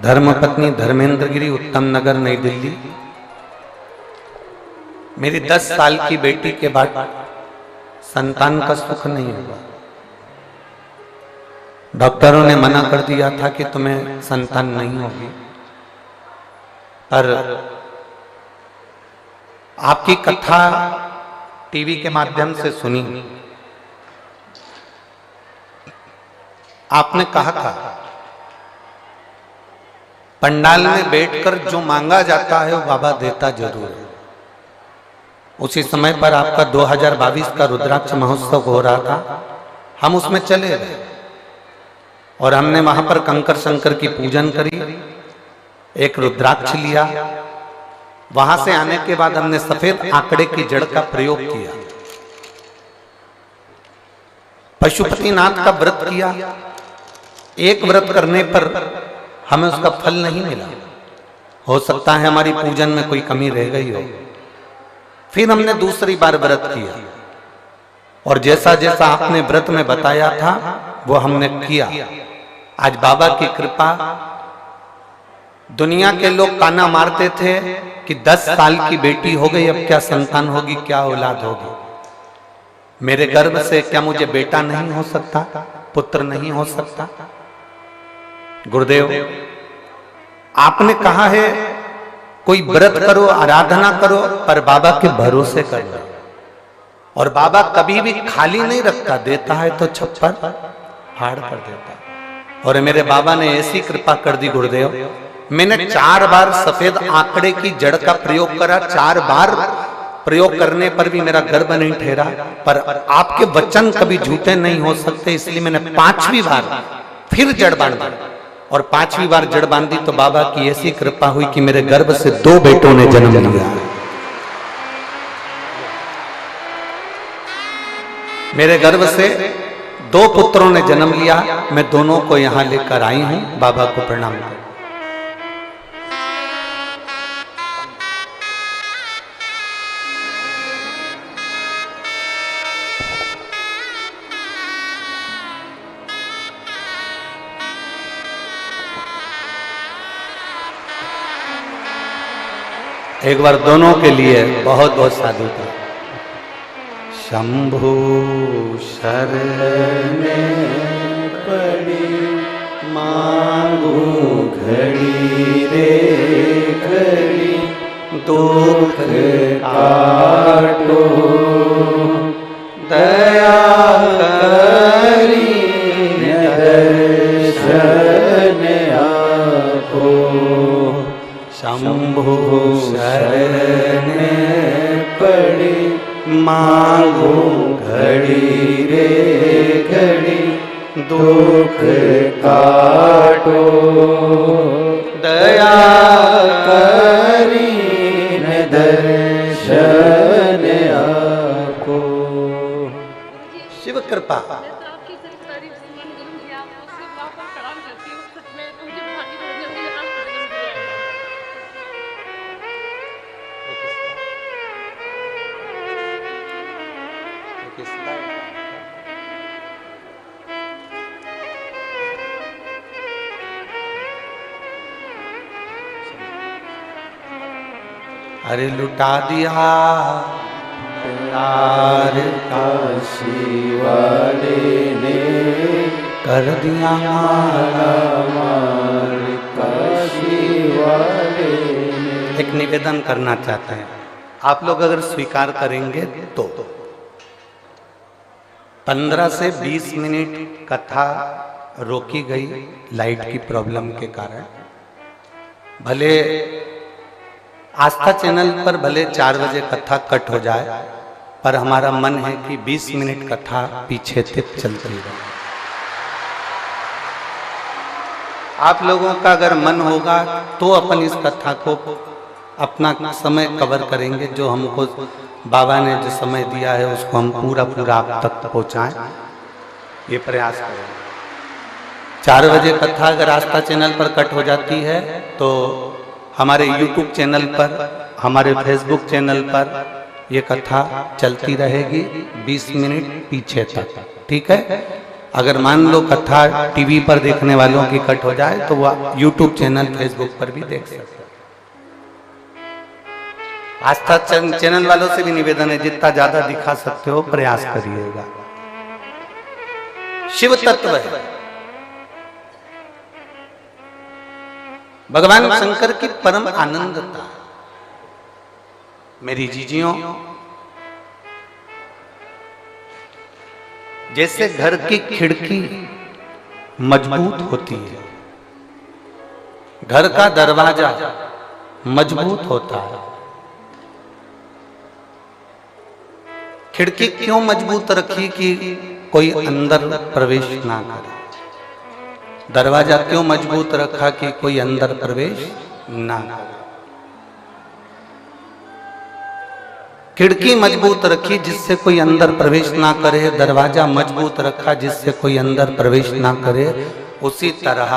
धर्मपत्नी धर्मेंद्र गिरी, उत्तम नगर, नई दिल्ली। मेरी 10 साल की बेटी के बाद संतान का सुख नहीं हुआ। डॉक्टरों ने मना कर दिया था कि तुम्हें संतान नहीं होगी, पर आपकी कथा टीवी के माध्यम से सुनी। आपने कहा था, पंडाल में बैठकर जो मांगा जाता है वो बाबा देता जरूर है। उसी समय पर आपका 2022 का रुद्राक्ष महोत्सव हो रहा था, हम उसमें चले गए और हमने वहां पर कंकर शंकर की पूजन करी, एक रुद्राक्ष लिया। वहां से आने के बाद हमने सफेद आंकड़े की जड़ का प्रयोग किया, पशुपतिनाथ का व्रत किया, एक व्रत करने पर हमें उसका फल नहीं मिला, हो सकता है हमारी पूजन में कोई कमी रह गई हो। फिर हमने दूसरी बार व्रत किया और जैसा जैसा आपने व्रत में बताया था वो हमने किया। आज बाबा की कृपा, दुनिया के लोग ताना मारते थे कि 10 साल की बेटी हो गई, अब क्या संतान होगी, क्या औलाद होगी। मेरे गर्भ से क्या मुझे बेटा नहीं हो सकता, पुत्र नहीं हो सकता? गुरुदेव आपने कहा है कोई व्रत करो, आराधना करो, पर बाबा के भरोसे करो। और बाबा कभी भी खाली नहीं रखता, देता है तो छप्पर फाड़ कर देता है। और मेरे बाबा ने ऐसी कृपा कर दी गुरुदेव, मैंने 4 बार सफेद आंकड़े की जड़ का प्रयोग करा, 4 बार प्रयोग करने पर भी मेरा गर्भ नहीं ठहरा। पर आपके वचन कभी झूठे नहीं हो सकते, इसलिए मैंने 5वीं बार फिर जड़ बांधी। और 5वीं बार जड़ बांधी तो बाबा की ऐसी कृपा हुई कि मेरे गर्भ से 2 बेटों ने जन्म लिया। मेरे गर्भ से 2 पुत्रों ने जन्म लिया। मैं दोनों को यहां लेकर आई हूं। बाबा को प्रणाम करें। एक बार दोनों के लिए बहुत बहुत साधुता। शंभु शरण पड़ी मांगू घड़ी रे घड़ी, दुख काटो दया करी दर्शन आपो। शंभु शरण पड़ी मांगो घड़ी रे घड़ी, दुख काटो दया करी दर्शन आपको। शिव कृपा। अरे लुटा दिया प्यार काशी वाले ने, कर दिया माला मार काशी वाले ने। एक निवेदन करना चाहते हैं, आप लोग अगर स्वीकार करेंगे तो 15 से 20 मिनट कथा रोकी गई लाइट की प्रॉब्लम के कारण। भले आस्था चैनल पर भले 4 बजे कथा कट हो जाए, पर हमारा मन है कि 20 मिनट कथा पीछे तक चलती रहे। आप लोगों का अगर मन होगा तो अपन इस कथा को अपना समय कवर करेंगे। जो हमको बाबा ने जो समय दिया है उसको हम पूरा आप तक पहुंचाएं, ये प्रयास करेंगे। 4 बजे कथा अगर आस्था चैनल पर कट हो जाती है तो हमारे YouTube चैनल पर, हमारे Facebook चैनल पर ये कथा चलती रहेगी 20 मिनट पीछे तक, ठीक है। अगर मान लो कथा टीवी पर देखने वालों की कट हो जाए तो वह YouTube चैनल, Facebook पर भी देख सकते हैं। आस्था चैनल वालों से भी निवेदन है, जितना ज्यादा दिखा सकते हो प्रयास करिएगा। शिव तत्व है, भगवान शंकर की परम आनंदता। मेरी जीजियों, जैसे घर की खिड़की मजबूत होती है, घर का दरवाजा मजबूत होता है। खिड़की क्यों मजबूत रखी कि कोई अंदर प्रवेश ना करे। दरवाजा क्यों मजबूत रखा कि कोई अंदर प्रवेश ना करे। खिड़की मजबूत रखी जिससे कोई अंदर प्रवेश ना करे, दरवाजा मजबूत रखा जिससे कोई अंदर प्रवेश ना करे। उसी तरह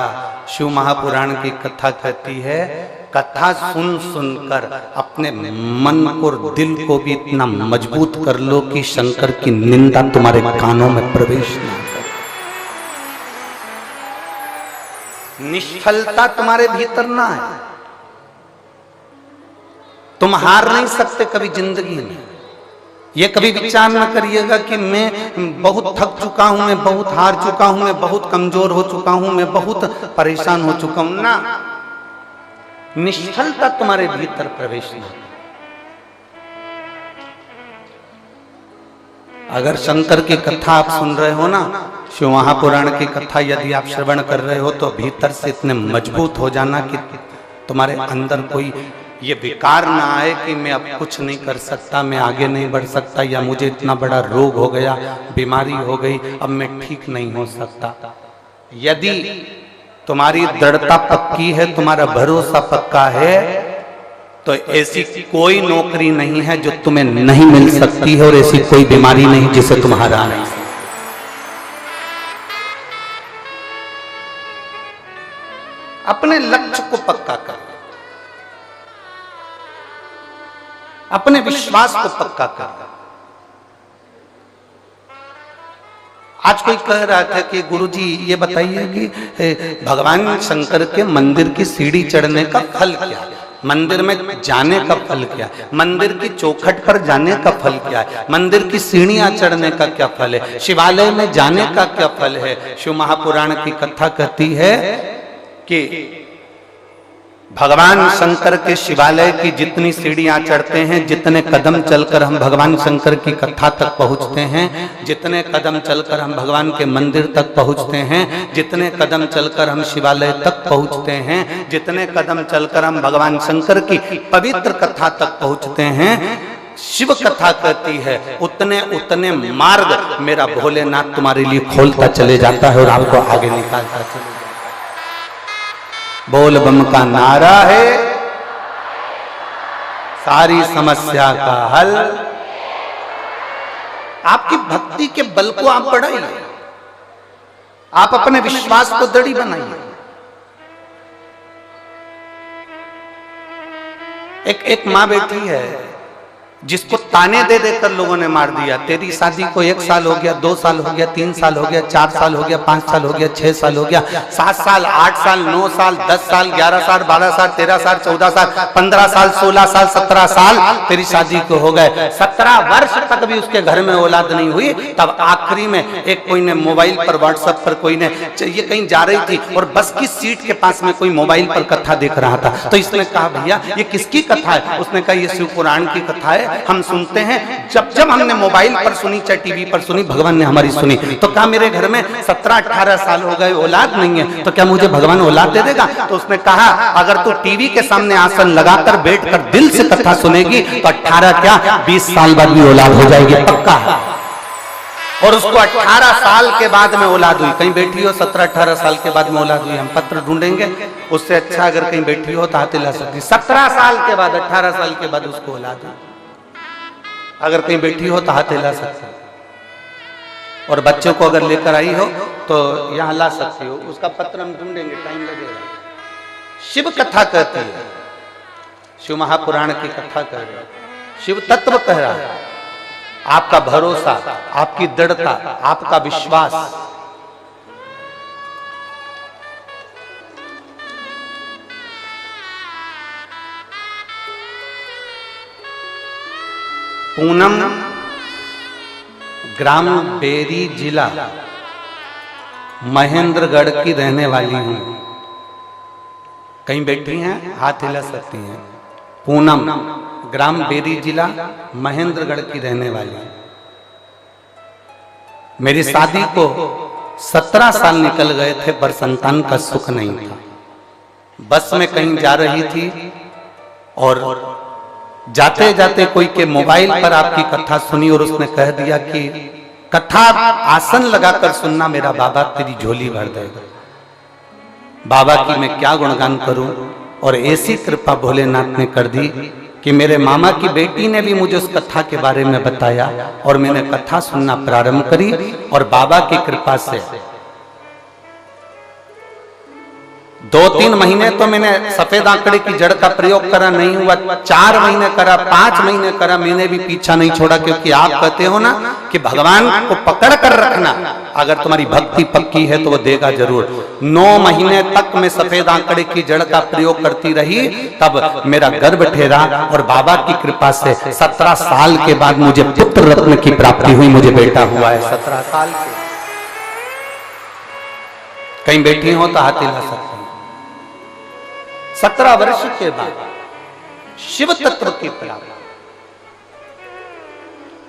शिव महापुराण की कथा कहती है, कथा सुन सुनकर अपने मन और दिल को भी इतना मजबूत कर लो कि शंकर की निंदा तुम्हारे कानों में प्रवेश ना करे। निष्फलता तुम्हारे भीतर ना है। तुम हार नहीं सकते कभी जिंदगी में। ये कभी विचार न करिएगा कि मैं बहुत थक चुका हूं, मैं बहुत हार चुका हूं, मैं बहुत कमजोर हो चुका हूं, मैं बहुत परेशान हो चुका हूं ना। निष्फलता तुम्हारे भीतर प्रवेश नहीं। अगर शंकर की कथा आप सुन रहे हो ना, शिव महापुराण की कथा यदि आप श्रवण कर रहे हो, तो भीतर से इतने मजबूत हो जाना कि तुम्हारे अंदर कोई ये विकार ना आए कि मैं अब कुछ नहीं कर सकता, मैं आगे नहीं बढ़ सकता, या मुझे इतना बड़ा रोग हो गया, बीमारी हो गई, अब मैं ठीक नहीं हो सकता। यदि तुम्हारी दृढ़ता पक्की है, तुम्हारा भरोसा पक्का है, तो ऐसी कोई नौकरी नहीं है जो तुम्हें नहीं मिल सकती है, और ऐसी कोई बीमारी नहीं जिसे तुम हरा नहीं सकते। अपने लक्ष्य को पक्का कर, अपने विश्वास को पक्का कर। आज कोई कह रहा था कि गुरुजी ये बताइए कि भगवान शंकर के मंदिर की सीढ़ी चढ़ने का फल क्या है, मंदिर में जाने का फल क्या है, मंदिर की चौखट पर जाने का फल क्या है, मंदिर की सीढ़ियां चढ़ने का क्या फल है, शिवालय में जाने का क्या फल है। शिव महापुराण की कथा कहती है कि भगवान शंकर के शिवालय की जितनी सीढ़ियां चढ़ते हैं, जितने कदम चलकर हम भगवान शंकर की कथा तक पहुंचते हैं, जितने कदम चलकर हम भगवान के मंदिर तक पहुंचते हैं, जितने कदम चलकर हम शिवालय तक पहुंचते हैं, जितने कदम चलकर हम भगवान शंकर की पवित्र कथा तक पहुंचते हैं, शिव कथा कहती है उतने उतने मार्ग मेरा भोलेनाथ तुम्हारे लिए खोलता चले जाता है और आपको आगे निकालता चले जाता है। बोल बम का नारा है सारी समस्या का हल। आपकी भक्ति के बल को आप बढ़ाइए, आप अपने विश्वास को दृढ़ बनाइए। एक मां बैठी है जिसको ताने दे देकर लोगों ने मार दिया। तेरी शादी को 1 साल हो गया, 2 साल हो गया, 3 साल हो गया, 4 साल हो गया, 5 साल हो गया, 6 साल हो गया, 7 साल, 8 साल, 9 साल, 10 साल, 11 साल, 12 साल, 13 साल, 14 साल, 15 साल, 16 साल, 17 साल तेरी शादी को हो गए। 17 वर्ष तक भी उसके घर में औलाद नहीं हुई। तब आखिरी में एक कोई ने मोबाइल पर, व्हाट्सएप पर कोई ने, ये कहीं जा रही थी और बस की सीट के पास में कोई मोबाइल पर कथा देख रहा था, तो इसने कहा भैया ये किसकी कथा है? उसने कहा ये शिव पुराण की कथा है, हम सुनते हैं। जब हमने मोबाइल पर सुनी, चाहे टीवी पर सुनी, भगवान ने हमारी सुनी। तो क्या मेरे घर में 17-18 साल हो गए, औलाद नहीं है, तो क्या मुझे भगवान औलाद दे देगा? तो उसने कहा अगर तू टीवी के सामने आसन लगाकर बैठकर दिल से कथा सुनेगी तो 18 क्या 20 साल बाद भी औलाद हो जाएगी, पक्का है। और उसको 18 साल के बाद में औलाद हुई। कहीं बैठी हो 17-18 साल के बाद में औलाद हुई, हम पत्र ढूंढेंगे उससे अच्छा। अगर कहीं बैठी हो तो हाथ हिला सकती। 17 साल के बाद, 18 साल के बाद उसको औलाद हुई। अगर कहीं बैठी हो तो हाथ हिला सकते हो, और बच्चों को अगर लेकर आई हो तो यहां ला सकती हो। उसका पत्र हम ढूंढेंगे, टाइम लगेगा। शिव कथा कहती है, शिव महापुराण की कथा कह रही है, शिव तत्व कह रहा है। आपका भरोसा, आपकी दृढ़ता, आपका विश्वास, पूनम ग्राम बेरी जिला महेंद्रगढ़ की रहने वाली हूं। कहीं बैठी हैं, हाथ हिला सकती हैं। पूनम ग्राम बेरी जिला महेंद्रगढ़ की रहने वाली। मेरी शादी को 17 साल निकल गए थे पर संतान का सुख नहीं था। बस में कहीं जा रही थी और जाते जाते कोई के मोबाइल पर आपकी कथा सुनी और उसने कह दिया कि कथा आसन लगाकर सुनना, मेरा बाबा तेरी झोली भर देगा। बाबा की मैं क्या गुणगान करूं। और ऐसी कृपा भोलेनाथ ने कर दी कि मेरे मामा की बेटी ने भी मुझे उस कथा के बारे में बताया और मैंने कथा सुनना प्रारंभ करी। और बाबा की कृपा से 2-3 महीने तो मैंने सफेद आंकड़े की जड़ का प्रयोग करा, नहीं हुआ। 4 महीने करा, 5 महीने करा, मैंने भी पीछा नहीं छोड़ा, क्योंकि आप कहते हो ना कि भगवान को पकड़ कर रखना, अगर तुम्हारी भक्ति पक्की है तो वो देगा जरूर। 9 महीने तक मैं सफेद आंकड़े की जड़ का प्रयोग करती रही, तब मेरा गर्भ ठहरा और बाबा की कृपा से 17 साल के बाद मुझे पुत्र रत्न की प्राप्ति हुई, मुझे बेटा हुआ है 17 साल के। कहीं बैठी हो तो हाथ हिला सकते हैं। 17 वर्ष के बाद शिव तत्व की प्राप्ति।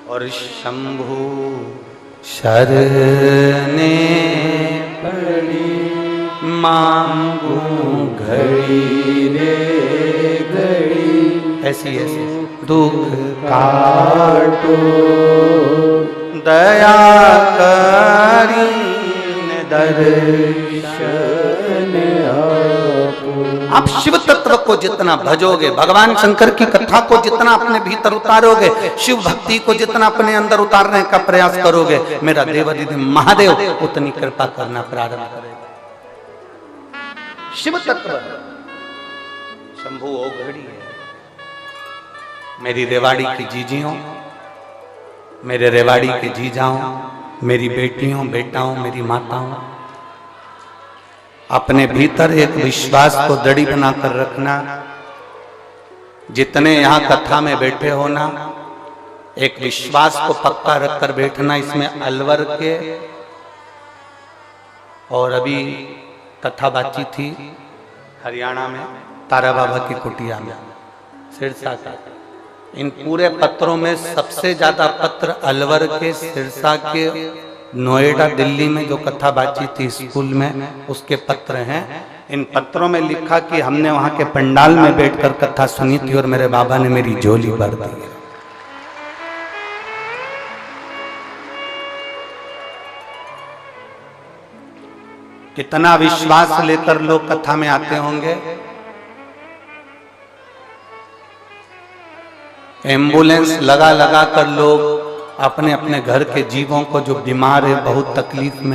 और शंभु शरणे पड़ी मांगू घड़ी रे घड़ी, ऐसी ऐसी दुख काटो दया करी दर्शन आप शिव तत्व को जितना भजोगे, भगवान शंकर की कथा को जितना अपने भीतर उतारोगे, शिव भक्ति को जितना अपने अंदर उतारने का प्रयास करोगे, मेरा देवाधिदेव महादेव उतनी कृपा करना प्रारंभ करेगा। शिव तत्व शंभु ओघड़ी है। मेरी रेवाड़ी की जीजियों, मेरे रेवाड़ी के जीजाओं, मेरी बेटियों बेटाओं, मेरी माताओं, अपने भीतर एक विश्वास को दृढ़ बनाकर रखना। जितने यहाँ कथा में बैठे हो ना, एक विश्वास को पक्का रखकर बैठना। इसमें अलवर के, और अभी कथा बातचीत थी हरियाणा में तारा बाबा की कुटिया में, सिरसा का। इन पूरे पत्रों में सबसे ज्यादा पत्र अलवर के, सिरसा के, नोएडा, दिल्ली में जो कथा बातचीत थी स्कूल में, उसके पत्र हैं। इन पत्रों में लिखा कि हमने वहां के पंडाल में बैठकर कथा सुनी थी और मेरे बाबा ने मेरी झोली भर दी। कितना विश्वास लेकर लोग कथा में आते होंगे। एम्बुलेंस लगा लगा कर लोग अपने अपने घर के जीवों को, जो बीमार है, बहुत तकलीफ में